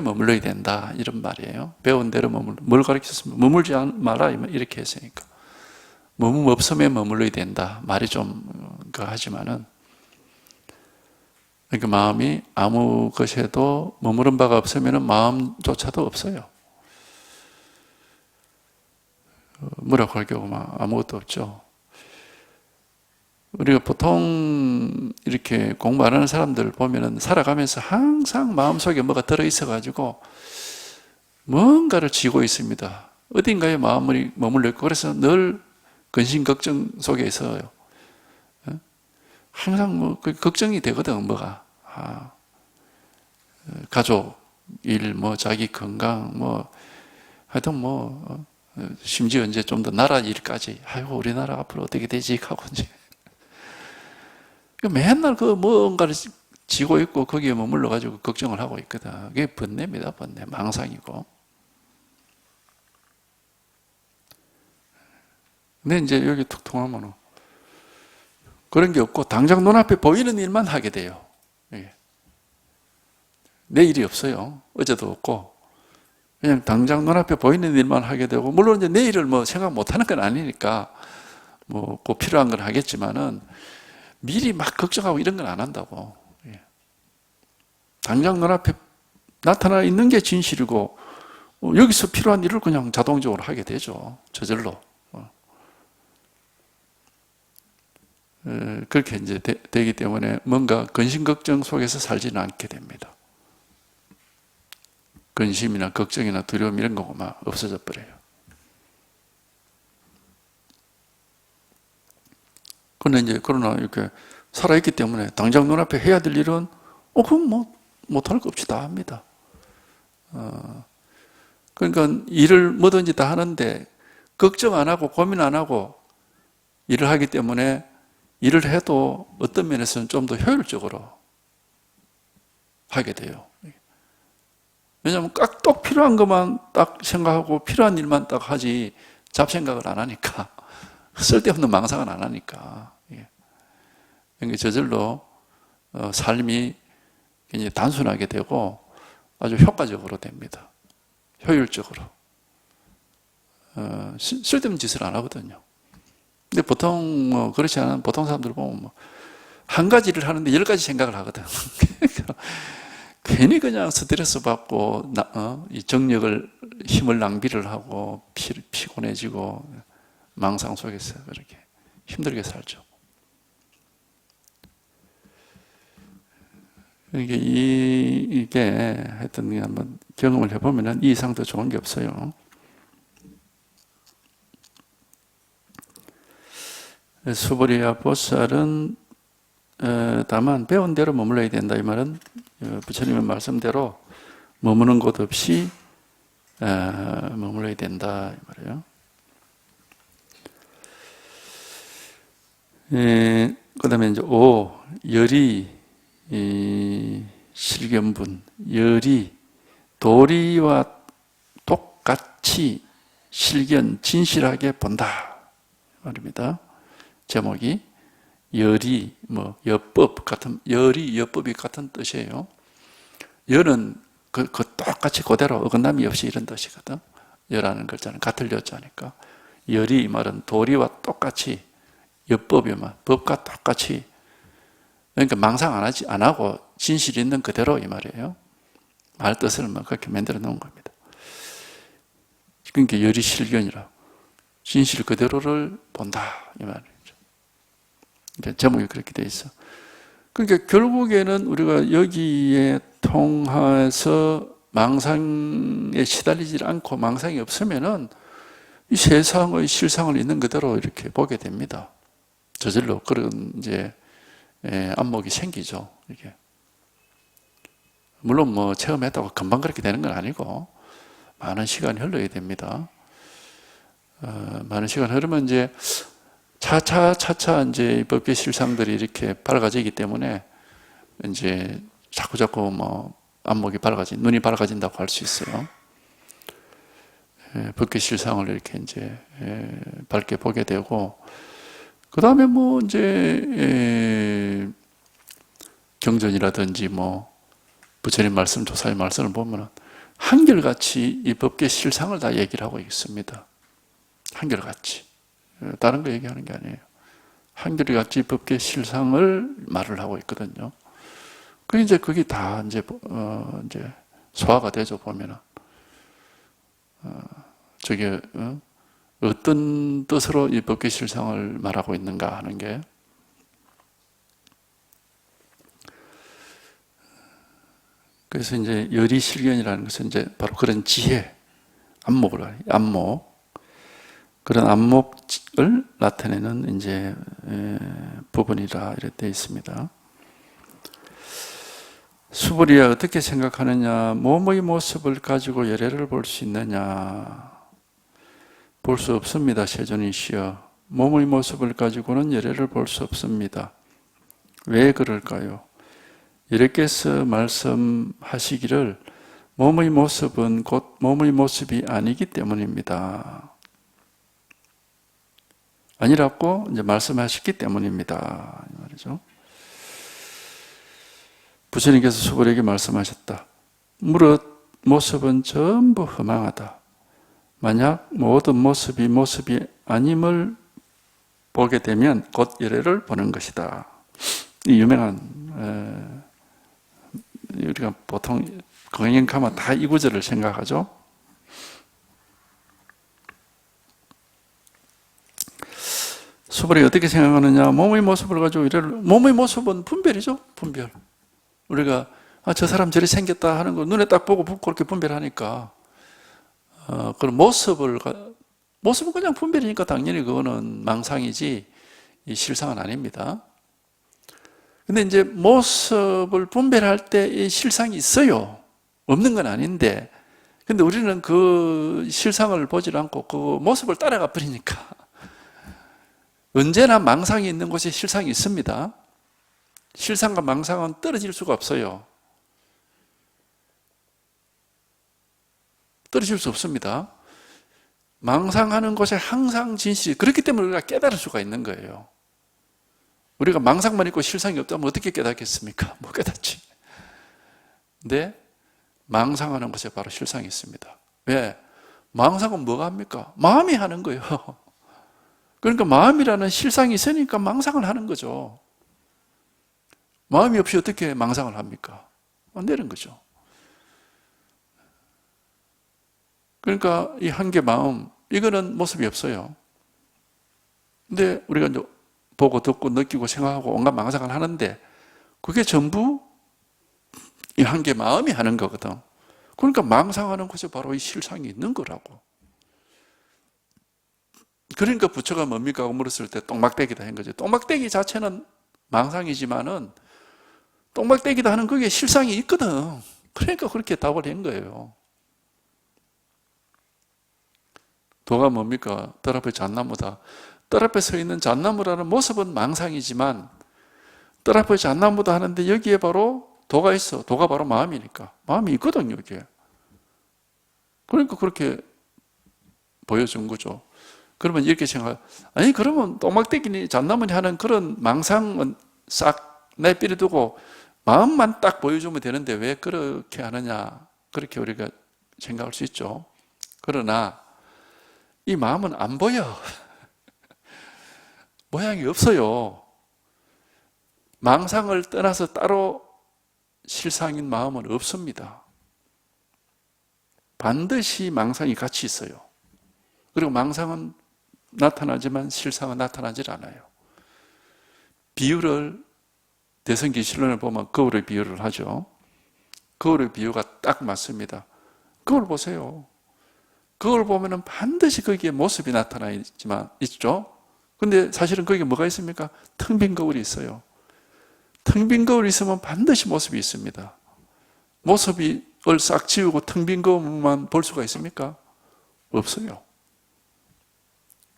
머물러야 된다. 이런 말이에요. 배운 대로 뭘 가르쳤습니까? 머물지 마라. 이렇게 했으니까. 머문 없음에 머물러야 된다. 말이 좀 하지만은, 그러니까 마음이 아무 것에도 머무른 바가 없으면 마음조차도 없어요. 뭐라고 할 경우가 아무것도 없죠. 우리가 보통 이렇게 공부 안 하는 사람들 보면은 살아가면서 항상 마음속에 뭐가 들어있어가지고 뭔가를 쥐고 있습니다. 어딘가에 마음이 머물러 있고, 그래서 늘 근심 걱정 속에 있어요. 항상 뭐 걱정이 되거든, 뭐가. 가족, 일, 뭐 자기 건강, 뭐 하여튼 뭐 심지어 이제 좀 더 나라 일까지. 아이고, 우리나라 앞으로 어떻게 되지? 하고 이제 맨날 그 뭔가를 쥐고 있고 거기에 머물러 가지고 걱정을 하고 있거든. 그게 번뇌입니다, 번뇌. 망상이고. 근데 이제 여기 툭 통하면 그런 게 없고 당장 눈앞에 보이는 일만 하게 돼요. 내일이 없어요. 어제도 없고 그냥 당장 눈앞에 보이는 일만 하게 되고, 물론 이제 내일을 뭐 생각 못하는 건 아니니까 뭐 꼭 필요한 건 하겠지만은 미리 막 걱정하고 이런 건 안 한다고. 당장 눈앞에 나타나 있는 게 진실이고 여기서 필요한 일을 그냥 자동적으로 하게 되죠. 저절로. 그렇게 이제 되기 때문에 뭔가 근심 걱정 속에서 살지는 않게 됩니다. 근심이나 걱정이나 두려움 이런 거가 막 없어져 버려요. 그런데 이제 그러나 이렇게 살아있기 때문에 당장 눈앞에 해야 될 일은 그럼 뭐 못할 거 없이 다 합니다. 그러니까 일을 뭐든지 다 하는데 걱정 안 하고 고민 안 하고 일을 하기 때문에 일을 해도 어떤 면에서는 좀 더 효율적으로 하게 돼요. 왜냐하면 딱 필요한 것만 딱 생각하고 필요한 일만 딱 하지 잡생각을 안 하니까, 쓸데없는 망상은 안 하니까. 그러니까 저절로 삶이 굉장히 단순하게 되고 아주 효과적으로 됩니다. 효율적으로. 쓸데없는 짓을 안 하거든요. 근데 보통 뭐 그렇지 않은 보통 사람들 보면 뭐 한 가지 일을 하는데 10가지 생각을 하거든. 괜히 그냥 스트레스 받고 이 정력을 힘을 낭비를 하고 피곤해지고 망상 속에서 그렇게 힘들게 살죠. 이게 하여튼 한번 경험을 해보면 이 이상 더 좋은 게 없어요. 수보리야 보살은 다만 배운 대로 머물러야 된다. 이 말은 부처님의 말씀대로 머무는 곳 없이 머물러야 된다. 이 말이에요. 그 다음에 이제 열이 실견분, 열이 도리와 똑같이 실견, 진실하게 본다 말입니다. 제목이 열이 여법 같은, 열이 여법이 같은 뜻이에요. 열은 그 똑같이 그대로 어긋남이 없이 이런 뜻이거든. 열하는 글자는 같을 여자니까. 열이 이 말은 도리와 똑같이, 여법이 법과 똑같이, 그러니까 망상 안 하고 진실 있는 그대로 이 말이에요. 말 뜻을 그렇게 만들어 놓은 겁니다. 그러니까 열이 실견이라, 진실 그대로를 본다 이 말이죠. 제목이 그렇게 돼 있어. 그러니까 결국에는 우리가 여기에 통해서 망상에 시달리지 않고 망상이 없으면은 이 세상의 실상을 있는 그대로 이렇게 보게 됩니다. 저절로 그런 이제 안목이 생기죠. 이게 물론 뭐 체험했다고 금방 그렇게 되는 건 아니고 많은 시간이 흘러야 됩니다. 많은 시간 흐르면 이제 차차 이제 법계 실상들이 이렇게 밝아지기 때문에 이제 자꾸자꾸 뭐 안목이 눈이 밝아진다고 할 수 있어요. 법계 실상을 이렇게 이제 밝게 보게 되고, 그 다음에 뭐 이제 경전이라든지 뭐 부처님 말씀, 조사의 말씀을 보면은 한결같이 이 법계 실상을 다 얘기를 하고 있습니다. 한결같이. 다른 거 얘기하는 게 아니에요. 한결같이 법계 실상을 말을 하고 있거든요. 그 이제 그게 다 이제 소화가 되죠, 보면은. 저게 어떤 뜻으로 이 법계 실상을 말하고 있는가 하는 게. 그래서 이제 열의실견이라는 것은 이제 바로 그런 지혜, 안목, 그런 안목을 나타내는 이제 부분이라 이렇게 되어 있습니다. 수불이야 어떻게 생각하느냐? 몸의 모습을 가지고 열애를 볼 수 있느냐? 볼 수 없습니다. 세존이시여. 몸의 모습을 가지고는 열애를 볼 수 없습니다. 왜 그럴까요? 이렇게서 말씀하시기를 몸의 모습은 곧 몸의 모습이 아니기 때문입니다. 아니라고 이제 말씀하셨기 때문입니다. 이 말이죠. 부처님께서 수불에게 말씀하셨다. 무릇 모습은 전부 허망하다. 만약 모든 모습이 아님을 보게 되면 곧 열애를 보는 것이다. 이 유명한 우리가 보통 강연 가면 다 이 구절을 생각하죠. 수불이 어떻게 생각하느냐? 몸의 모습을 가지고 몸의 모습은 분별이죠. 분별. 우리가 저 사람 저리 생겼다 하는 거 눈에 딱 보고 그렇게 분별하니까 그런 모습은 그냥 분별이니까 당연히 그거는 망상이지 이 실상은 아닙니다. 근데 이제 모습을 분별할 때 이 실상이 있어요. 없는 건 아닌데, 근데 우리는 그 실상을 보지 않고 그 모습을 따라가 버리니까 언제나 망상이 있는 곳에 실상이 있습니다. 실상과 망상은 떨어질 수가 없어요. 떨어질 수 없습니다. 망상하는 곳에 항상 진실이, 그렇기 때문에 우리가 깨달을 수가 있는 거예요. 우리가 망상만 있고 실상이 없다면 어떻게 깨닫겠습니까? 못 깨닫지. 근데 망상하는 곳에 바로 실상이 있습니다. 왜? 망상은 뭐가 합니까? 마음이 하는 거예요. 그러니까 마음이라는 실상이 있으니까 망상을 하는 거죠. 마음이 없이 어떻게 망상을 합니까? 안 되는 거죠. 그러니까 이 한계 마음, 이거는 모습이 없어요. 근데 우리가 이제 보고 듣고 느끼고 생각하고 온갖 망상을 하는데 그게 전부 이 한계 마음이 하는 거거든. 그러니까 망상하는 곳에 바로 이 실상이 있는 거라고. 그러니까 부처가 뭡니까? 하고 물었을 때 똥막대기다 한 거죠. 똥막대기 자체는 망상이지만은 똥막대기다 하는 그게 실상이 있거든. 그러니까 그렇게 답을 한 거예요. 도가 뭡니까? 뜰 앞에 잣나무다. 뜰 앞에 서 있는 잣나무라는 모습은 망상이지만 뜰 앞에 잣나무다 하는데 여기에 바로 도가 있어. 도가 바로 마음이니까. 마음이 있거든요, 여기에. 그러니까 그렇게 보여준 거죠. 그러면 이렇게 아니, 그러면 똥막대기니 잣나무니 하는 그런 망상은 싹 내버려두고 마음만 딱 보여주면 되는데 왜 그렇게 하느냐. 그렇게 우리가 생각할 수 있죠. 그러나 이 마음은 안 보여. 모양이 없어요. 망상을 떠나서 따로 실상인 마음은 없습니다. 반드시 망상이 같이 있어요. 그리고 망상은 나타나지만 실상은 나타나질 않아요. 비유를 대성기실론을 보면 거울의 비유를 하죠. 거울의 비유가 딱 맞습니다. 거울 보세요. 거울 보면은 반드시 거기에 모습이 나타나 있죠. 근데 사실은 거기에 뭐가 있습니까? 텅 빈 거울이 있어요. 텅 빈 거울이 있으면 반드시 모습이 있습니다. 모습을 싹 지우고 텅 빈 거울만 볼 수가 있습니까? 없어요.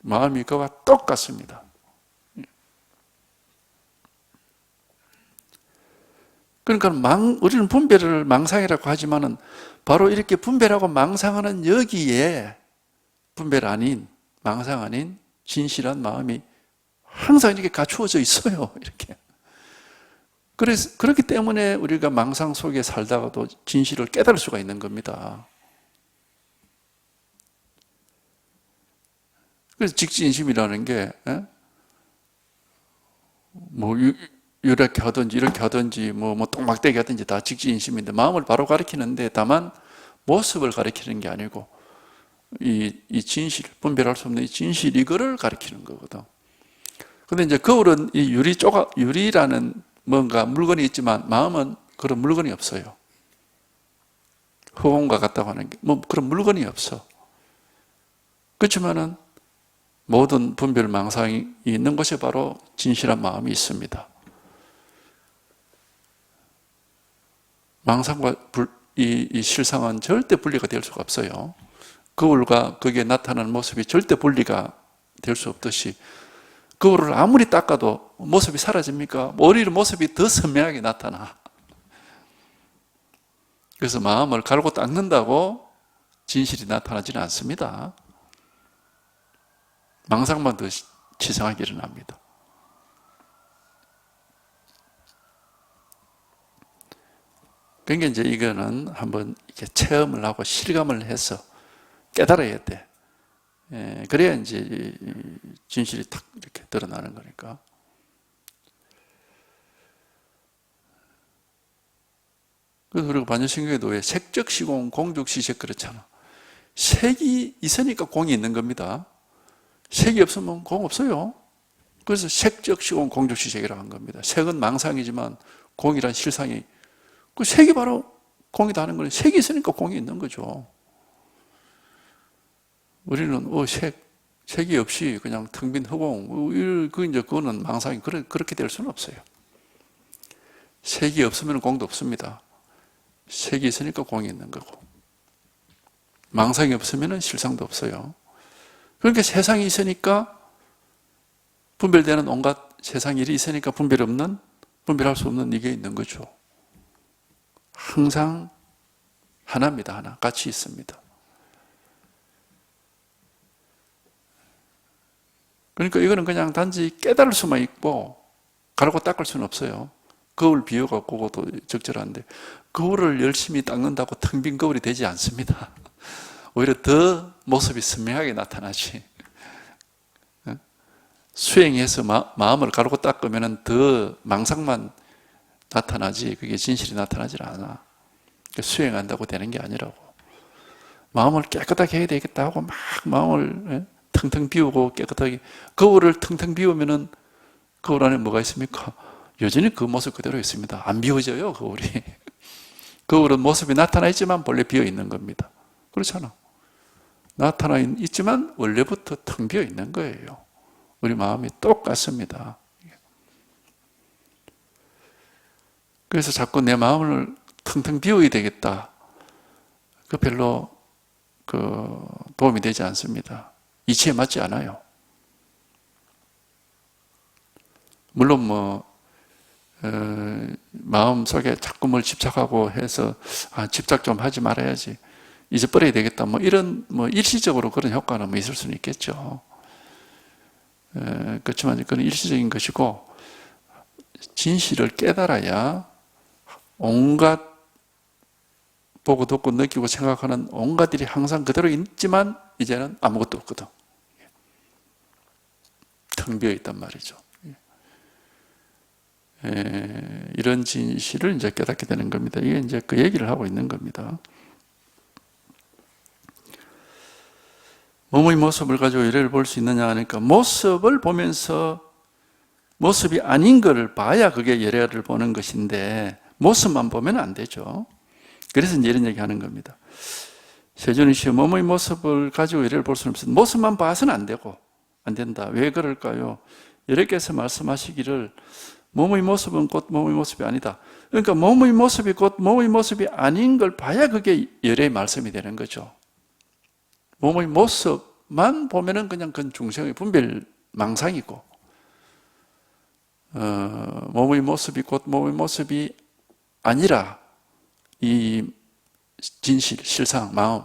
마음이 그와 똑같습니다. 그러니까 우리는 분별을 망상이라고 하지만은 바로 이렇게 분별하고 망상하는 여기에 분별 아닌, 망상 아닌 진실한 마음이 항상 이렇게 갖추어져 있어요. 이렇게. 그래서, 그렇기 때문에 우리가 망상 속에 살다가도 진실을 깨달을 수가 있는 겁니다. 그래서 직진심이라는 게, 뭐, 이렇게 하든지, 이렇게 하든지, 뭐 똥막대기 하든지 다 직진심인데, 마음을 바로 가리키는데, 다만, 모습을 가리키는 게 아니고, 이 진실, 분별할 수 없는 이 진실, 이거를 가리키는 거거든. 근데 이제 거울은 이 유리라는 뭔가 물건이 있지만, 마음은 그런 물건이 없어요. 허공과 같다고 하는 게, 뭐 그런 물건이 없어. 그렇지만은, 모든 분별 망상이 있는 곳에 바로 진실한 마음이 있습니다. 망상과 이 실상은 절대 분리가 될 수가 없어요. 거울과 거기에 나타나는 모습이 절대 분리가 될 수 없듯이 거울을 아무리 닦아도 모습이 사라집니까? 오히려 모습이 더 선명하게 나타나. 그래서 마음을 갈고 닦는다고 진실이 나타나지는 않습니다. 망상만 더 치성하게 일어납니다. 그러니까 이제 이거는 한번 이렇게 체험을 하고 실감을 해서 깨달아야 돼. 그래야 이제 진실이 탁 이렇게 드러나는 거니까. 그래서 우리가 반야신경에도 왜 색적 시공, 공적 시색 그렇잖아. 색이 있으니까 공이 있는 겁니다. 색이 없으면 공 없어요. 그래서 색적 시공, 공적 시색이라고 한 겁니다. 색은 망상이지만 공이란 실상이, 그 색이 바로 공이다 하는 거예요. 색이 있으니까 공이 있는 거죠. 우리는 색이 없이 그냥 텅 빈 허공, 그거는 망상이 그렇게 될 수는 없어요. 색이 없으면 공도 없습니다. 색이 있으니까 공이 있는 거고, 망상이 없으면 실상도 없어요. 그러니까 세상이 있으니까 분별되는 온갖 세상 일이 있으니까 분별할 수 없는 이게 있는 거죠. 항상 하나입니다. 하나. 같이 있습니다. 그러니까 이거는 그냥 단지 깨달을 수만 있고 가르고 닦을 수는 없어요. 거울 비유가 그것도 적절한데 거울을 열심히 닦는다고 텅 빈 거울이 되지 않습니다. 오히려 더 모습이 선명하게 나타나지. 수행해서 마음을 가르고 닦으면 더 망상만 나타나지 그게 진실이 나타나질 않아. 수행한다고 되는 게 아니라고. 마음을 깨끗하게 해야 되겠다 하고 막 마음을 텅텅 비우고 깨끗하게, 거울을 텅텅 비우면은 거울 안에 뭐가 있습니까? 여전히 그 모습 그대로 있습니다. 안 비워져요, 거울이. 거울은 모습이 나타나 있지만 본래 비어 있는 겁니다. 그렇잖아. 나타나 있지만 원래부터 텅 비어 있는 거예요. 우리 마음이 똑같습니다. 그래서 자꾸 내 마음을 텅텅 비워야 되겠다. 그 별로 도움이 되지 않습니다. 이치에 맞지 않아요. 물론 마음 속에 자꾸 뭘 집착하고 해서 집착 좀 하지 말아야지, 잊어버려야 되겠다, 이런 일시적으로 그런 효과는 있을 수는 있겠죠. 그렇지만 그건 일시적인 것이고, 진실을 깨달아야 온갖 보고 듣고 느끼고 생각하는 온갖 일이 항상 그대로 있지만 이제는 아무것도 없거든. 텅 비어 있단 말이죠. 이런 진실을 이제 깨닫게 되는 겁니다. 이게 이제 그 얘기를 하고 있는 겁니다. 몸의 모습을 가지고 이래를 볼 수 있느냐 하니까, 모습을 보면서 모습이 아닌 것을 봐야 그게 예례를 보는 것인데 모습만 보면 안 되죠. 그래서 이제 이런 얘기 하는 겁니다. 세존이 씨, 몸의 모습을 가지고 예례를 볼 수는 없습니다. 모습만 봐서는 안 되고, 안 된다. 왜 그럴까요? 예례께서 말씀하시기를 몸의 모습은 곧 몸의 모습이 아니다. 그러니까 몸의 모습이 곧 몸의 모습이 아닌 걸 봐야 그게 예례의 말씀이 되는 거죠. 몸의 모습만 보면은 그냥 그건 중생의 분별 망상이고, 몸의 모습이 곧 몸의 모습이 아니라 이 진실, 실상, 마음,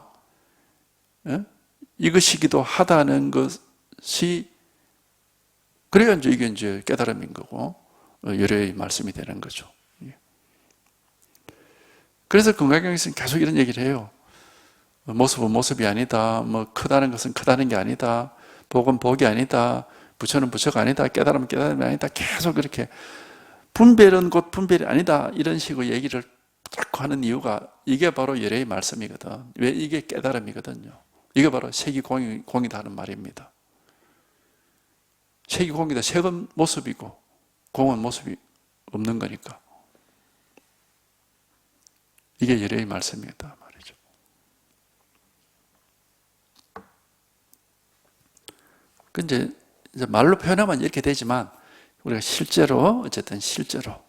이것이기도 하다는 것이, 그래야 이게 이제 깨달음인 거고 열의 말씀이 되는 거죠. 그래서 건강경에서는 계속 이런 얘기를 해요. 모습은 모습이 아니다. 뭐 크다는 것은 크다는 게 아니다. 복은 복이 아니다. 부처는 부처가 아니다. 깨달음은 깨달음이 아니다. 계속 그렇게 분별은 곧 분별이 아니다. 이런 식으로 얘기를 자꾸 하는 이유가 이게 바로 열의 말씀이거든. 왜 이게 깨달음이거든요. 이게 바로 색이 공이다 하는 말입니다. 색이 공이다. 색은 모습이고 공은 모습이 없는 거니까. 이게 열의 말씀이다 말이죠. 이제 말로 표현하면 이렇게 되지만 우리가 실제로 어쨌든 실제로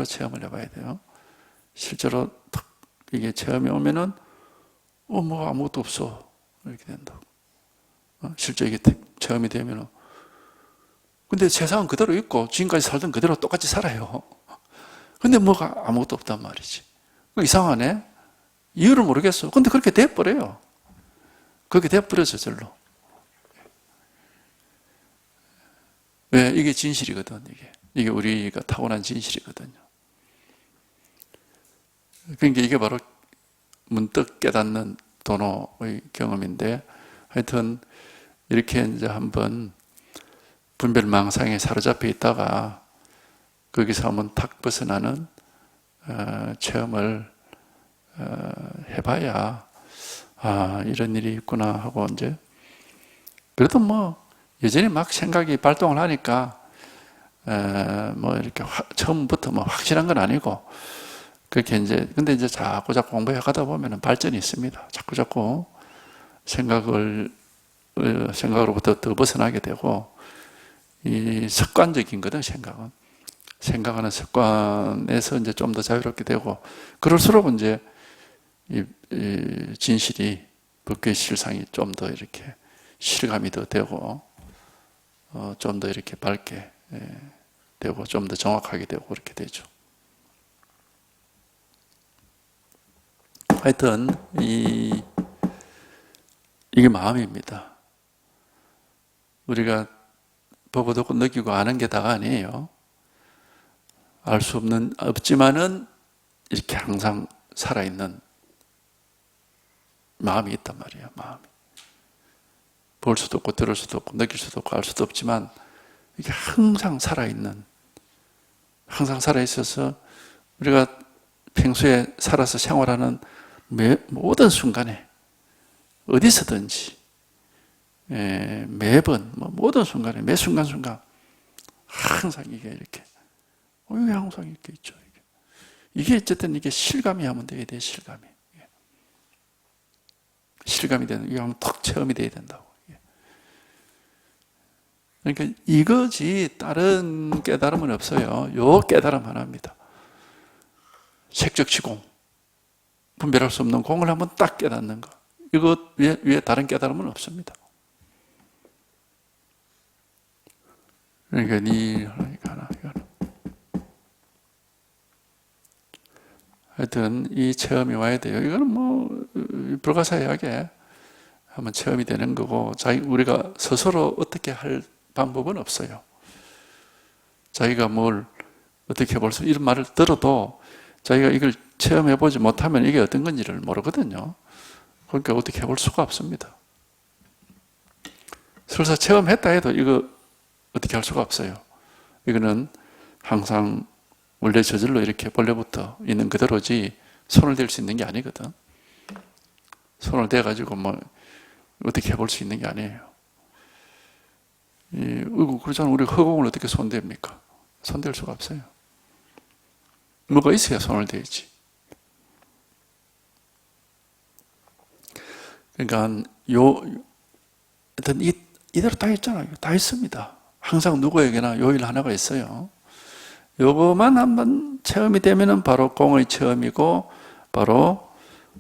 체험을 해봐야 돼요. 실제로 탁 이게 체험이 오면은 뭐 아무것도 없어 이렇게 된다. 실제 이게 체험이 되면은 근데 세상은 그대로 있고 지금까지 살던 그대로 똑같이 살아요. 근데 뭐가 아무것도 없단 말이지. 이상하네. 이유를 모르겠어. 근데 그렇게 돼버려요. 그렇게 돼버려서 절로. 왜? 이게 진실이거든. 이게 우리가 타고난 진실이거든요. 그러니까 이게 바로 문득 깨닫는 도노의 경험인데, 하여튼 이렇게 이제 한번 분별망상에 사로잡혀 있다가 거기서 한번 탁 벗어나는 체험을 해봐야 이런 일이 있구나 하고 이제 그래도 뭐 여전히 막 생각이 발동을 하니까 뭐 이렇게 처음부터 뭐 확실한 건 아니고 그렇게 이제 근데 이제 자꾸 공부해 가다 보면은 발전이 있습니다. 자꾸 생각으로부터 더 벗어나게 되고 이 습관적인 거든 생각하는 습관에서 이제 좀 더 자유롭게 되고 그럴수록 이제 이 진실이 법계의 실상이 좀 더 이렇게 실감이 더 되고 좀 더 이렇게 밝게 되고 좀 더 정확하게 되고 그렇게 되죠. 하여튼 이게 마음입니다. 우리가 보고 듣고 느끼고 아는 게 다가 아니에요. 알 수 없지만은 이렇게 항상 살아있는 마음이 있단 말이에요. 마음이. 볼 수도 없고 들을 수도 없고 느낄 수도 없고 알 수도 없지만 이게 항상 살아있는, 항상 살아있어서 우리가 평소에 살아서 생활하는 모든 순간에 어디서든지 매번 모든 순간에 매 순간순간 항상 이게 이렇게 이게 항상 이렇게 있죠. 이게 어쨌든 이게 실감이 하면 돼야 돼. 실감이 되는 이게 하면 턱 체험이 돼야 된다고. 그러니까 이거지 다른 깨달음은 없어요. 요 깨달음 하나입니다. 색적 시공, 분별할 수 없는 공을 한번 딱 깨닫는 거. 이것 위에 다른 깨달음은 없습니다. 그러니까 하나. 하여튼 이 체험이 와야 돼요. 이거는 뭐 불가사의하게 한번 체험이 되는 거고 우리가 스스로 어떻게 할 방법은 없어요. 자기가 뭘 어떻게 해볼 수 이런 말을 들어도 자기가 이걸 체험해보지 못하면 이게 어떤 건지를 모르거든요. 그러니까 어떻게 해볼 수가 없습니다. 설사 체험했다 해도 이거 어떻게 할 수가 없어요. 이거는 항상 원래 저절로 이렇게 본래부터 있는 그대로지 손을 댈 수 있는 게 아니거든. 손을 대가지고 뭐 어떻게 해볼 수 있는 게 아니에요. 그렇잖아요. 우리 허공을 어떻게 손댑니까? 손댈 수가 없어요. 뭐가 있어야 손을 대지. 그러니까 하여튼 이대로 다 있잖아요. 다 있습니다. 항상 누구에게나 요일 하나가 있어요. 요거만 한번 체험이 되면은 바로 공의 체험이고 바로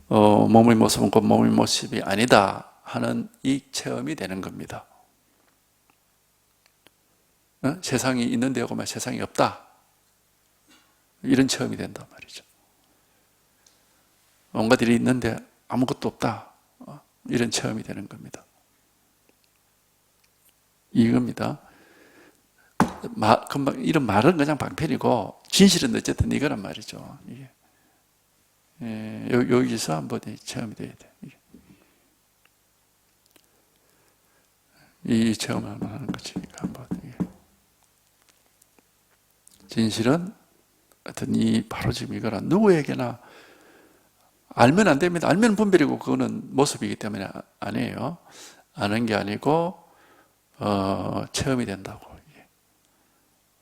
몸의 모습은 곧 몸의 모습이 아니다 하는 이 체험이 되는 겁니다. 세상이 있는데 요거만 세상이 없다. 이런 체험이 된단 말이죠. 온갖 일이 있는데 아무것도 없다. 이런 체험이 되는 겁니다. 이겁니다. 금방 이런 말은 그냥 방편이고 진실은 어쨌든 이거란 말이죠. 이게. 여기서 한번 체험이 돼야 돼. 이 체험을 하는 거지. 한번. 진실은 하여튼 바로 지금 이거는 누구에게나 알면 안 됩니다. 알면 분별이고 그거는 모습이기 때문에 아니에요. 아는 게 아니고 체험이 된다고.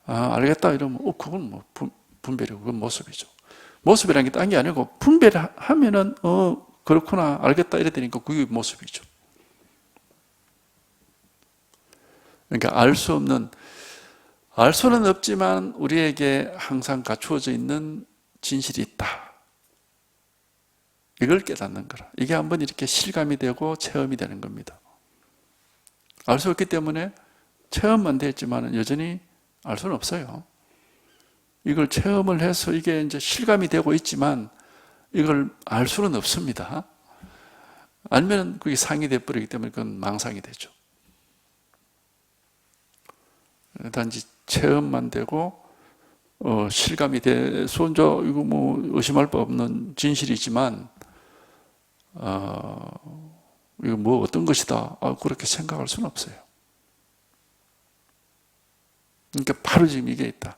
알겠다 이러면 그건 뭐 분별이고 그건 모습이죠. 모습이라는 게 딴 게 아니고 분별하면은 그렇구나 알겠다 이래 되니까 그게 모습이죠. 그러니까 알 수는 없지만 우리에게 항상 갖추어져 있는 진실이 있다. 이걸 깨닫는 거라. 이게 한번 이렇게 실감이 되고 체험이 되는 겁니다. 알 수 없기 때문에 체험만 됐지만 여전히 알 수는 없어요. 이걸 체험을 해서 이게 이제 실감이 되고 있지만 이걸 알 수는 없습니다. 알면 그게 상이 돼버리기 때문에 그건 망상이 되죠. 단지 체험만 되고 실감이 돼서 이제 이거 뭐 의심할 바 없는 진실이지만 이거 뭐 어떤 것이다 그렇게 생각할 수는 없어요. 그러니까 바로 지금 이게 있다.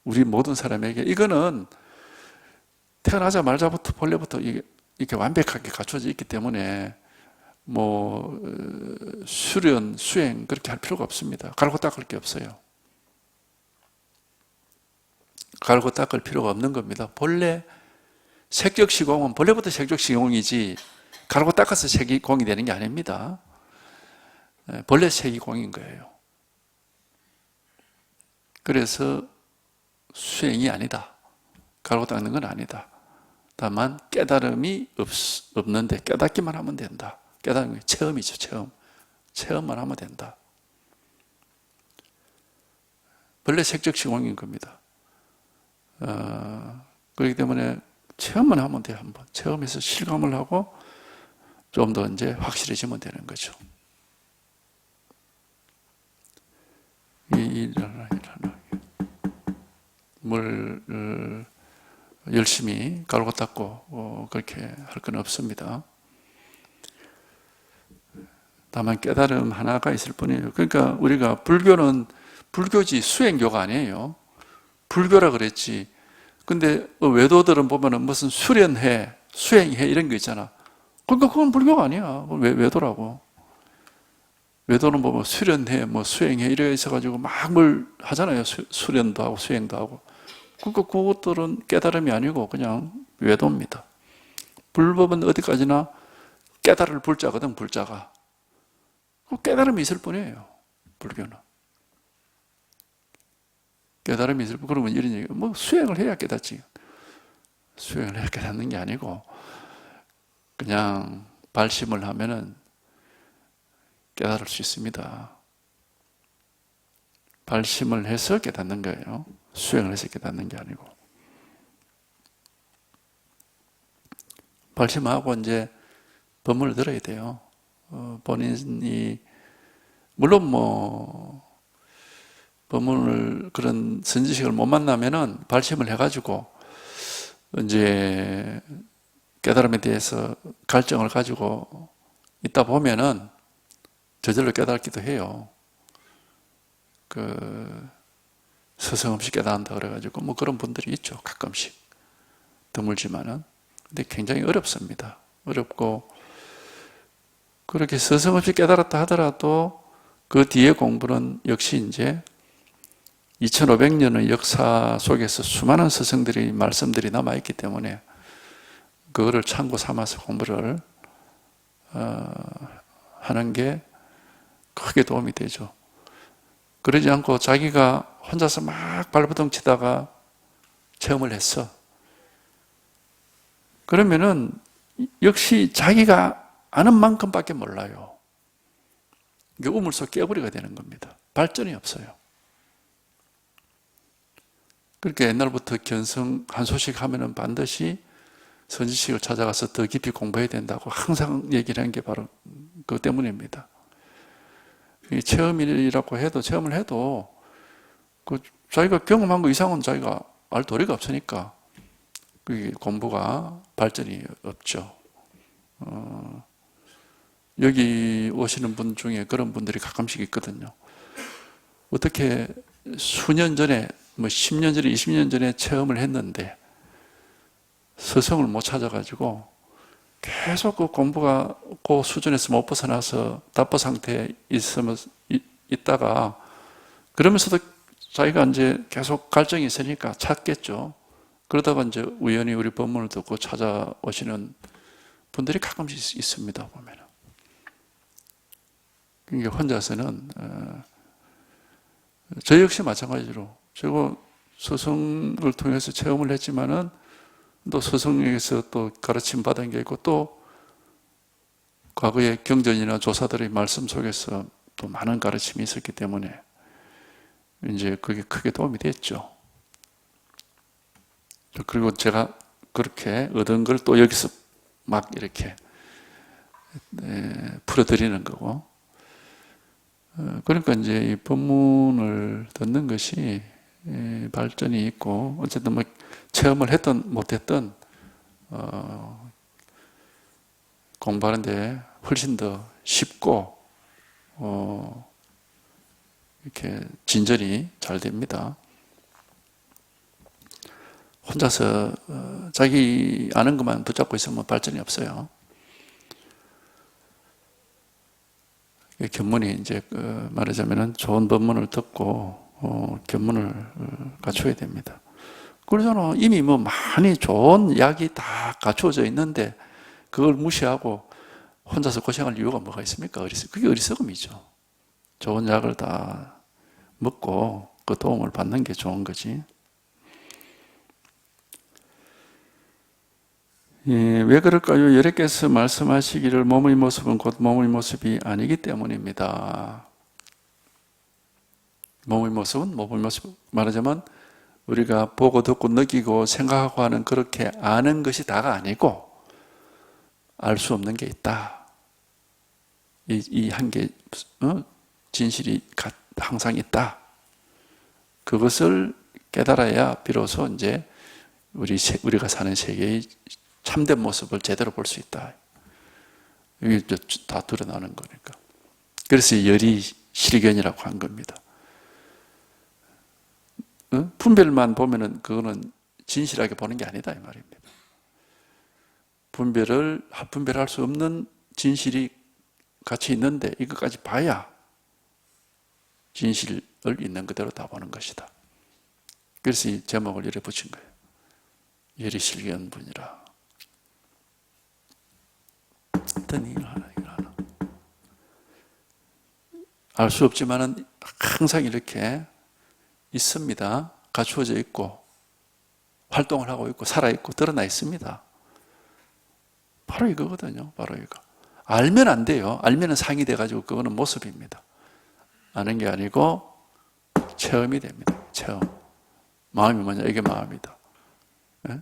우리 모든 사람에게 이거는 태어나자마자부터 본래부터 이렇게 완벽하게 갖춰져 있기 때문에 뭐 수련, 수행 그렇게 할 필요가 없습니다. 갈고 닦을 게 없어요. 갈고 닦을 필요가 없는 겁니다. 본래 색적시공은 본래부터 색적시공이지 갈고 닦아서 색이공이 되는 게 아닙니다. 본래 색이공인 거예요. 그래서 수행이 아니다. 갈고 닦는 건 아니다. 다만 깨달음이 없는데 깨닫기만 하면 된다. 깨달음이 체험이죠. 체험. 체험만 하면 된다. 본래 색적시공인 겁니다. 그렇기 때문에 체험만 하면 돼요. 한번 체험해서 실감을 하고 좀 더 이제 확실해지면 되는 거죠. 일어나. 뭘 열심히 갈고 닦고 그렇게 할 건 없습니다. 다만 깨달음 하나가 있을 뿐이에요. 그러니까 우리가 불교는 불교지 수행교가 아니에요. 불교라 그랬지. 근데 외도들은 보면은 무슨 수련해, 수행해 이런 거 있잖아. 그러니까 그건 불교가 아니야. 외도라고. 외도는 보면 수련해, 뭐 수행해 이래 있어가지고 막 뭘 하잖아요. 수련도 하고 수행도 하고. 그러니까 그것들은 깨달음이 아니고 그냥 외도입니다. 불법은 어디까지나 깨달을 불자거든, 불자가. 깨달음이 있을 뿐이에요. 불교는. 깨달음이 있을 뿐. 그러면 이런 얘기, 뭐 수행을 해야 깨닫지. 수행을 해야 깨닫는 게 아니고 그냥 발심을 하면은 깨달을 수 있습니다. 발심을 해서 깨닫는 거예요. 수행을 해서 깨닫는 게 아니고. 발심하고 이제 법문을 들어야 돼요. 본인이 물론 뭐 법문을 그런 선지식을 못 만나면은 발심을 해가지고 이제 깨달음에 대해서 갈증을 가지고 있다 보면은 저절로 깨닫기도 해요. 서성없이 깨닫는다 그래가지고 뭐 그런 분들이 있죠. 가끔씩 드물지만은. 근데 굉장히 어렵습니다. 어렵고 그렇게 서성없이 깨달았다 하더라도 그 뒤에 공부는 역시 이제 2500년의 역사 속에서 수많은 스승들이 말씀들이 남아있기 때문에 그거를 참고 삼아서 공부를 하는 게 크게 도움이 되죠. 그러지 않고 자기가 혼자서 막 발버둥 치다가 체험을 했어. 그러면은 역시 자기가 아는 만큼밖에 몰라요. 이게 우물속 깨부리가 되는 겁니다. 발전이 없어요. 그렇게 옛날부터 견성 한 소식 하면은 반드시 선지식을 찾아가서 더 깊이 공부해야 된다고 항상 얘기를 한 게 바로 그것 때문입니다. 체험이라고 해도, 체험을 해도 그 자기가 경험한 거 이상은 자기가 알 도리가 없으니까 그게 공부가 발전이 없죠. 여기 오시는 분 중에 그런 분들이 가끔씩 있거든요. 어떻게 수년 전에, 뭐 10년 전에, 20년 전에 체험을 했는데 스승을 못 찾아가지고 계속 그 공부가 그 수준에서 못 벗어나서 답보 상태에 있다가 그러면서도 자기가 이제 계속 갈증이 있으니까 찾겠죠. 그러다가 이제 우연히 우리 법문을 듣고 찾아오시는 분들이 가끔씩 있습니다, 보면은. 그러니까 혼자서는, 저 역시 마찬가지로, 제가 스승을 통해서 체험을 했지만은 또 스승에게서 또 가르침 받은 게 있고 또 과거의 경전이나 조사들의 말씀 속에서 또 많은 가르침이 있었기 때문에 이제 그게 크게 도움이 됐죠. 그리고 제가 그렇게 얻은 걸 또 여기서 막 이렇게 풀어드리는 거고. 그러니까 이제 이 법문을 듣는 것이 발전이 있고, 어쨌든 뭐 체험을 했든 못했든 공부하는데 훨씬 더 쉽고 이렇게 진전이 잘 됩니다. 혼자서 자기 아는 것만 붙잡고 있으면 발전이 없어요. 견문이 이제 말하자면은 좋은 법문을 듣고 견문을 갖춰야 됩니다. 그러잖아. 이미 뭐 많이 좋은 약이 다 갖추어져 있는데 그걸 무시하고 혼자서 고생할 이유가 뭐가 있습니까? 그게 어리석음이죠. 좋은 약을 다 먹고 그 도움을 받는 게 좋은 거지. 왜 그럴까요? 여러께서 말씀하시기를 몸의 모습은 곧 몸의 모습이 아니기 때문입니다. 몸의 모습은 몸의 모습. 말하자면 우리가 보고 듣고 느끼고 생각하고 하는 그렇게 아는 것이 다가 아니고 알 수 없는 게 있다. 이 한계, 진실이 항상 있다. 그것을 깨달아야 비로소 이제 우리가 사는 세계의 참된 모습을 제대로 볼 수 있다. 이게 다 드러나는 거니까. 그래서 열이 실견이라고 한 겁니다. 분별만 보면은 그거는 진실하게 보는 게 아니다 이 말입니다. 분별할 수 없는 진실이 같이 있는데 이것까지 봐야 진실을 있는 그대로 다 보는 것이다. 그래서 이 제목을 이렇게 붙인 거예요. 열이 실견분이라. 어떤 일을 하나. 알 수 없지만은 항상 이렇게 있습니다. 갖추어져 있고 활동을 하고 있고 살아있고 드러나 있습니다. 바로 이거거든요. 바로 이거. 알면 안 돼요. 알면은 상이 돼가지고 그거는 모습입니다. 아는 게 아니고 체험이 됩니다. 체험. 마음이 뭐냐? 이게 마음이다. 예?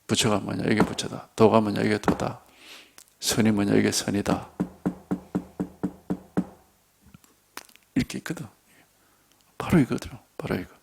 부처가 뭐냐? 이게 부처다. 도가 뭐냐? 이게 도다. 선이 뭐냐? 이게 선이다. 이렇게 있거든. 바로 이거죠. 바로 이거.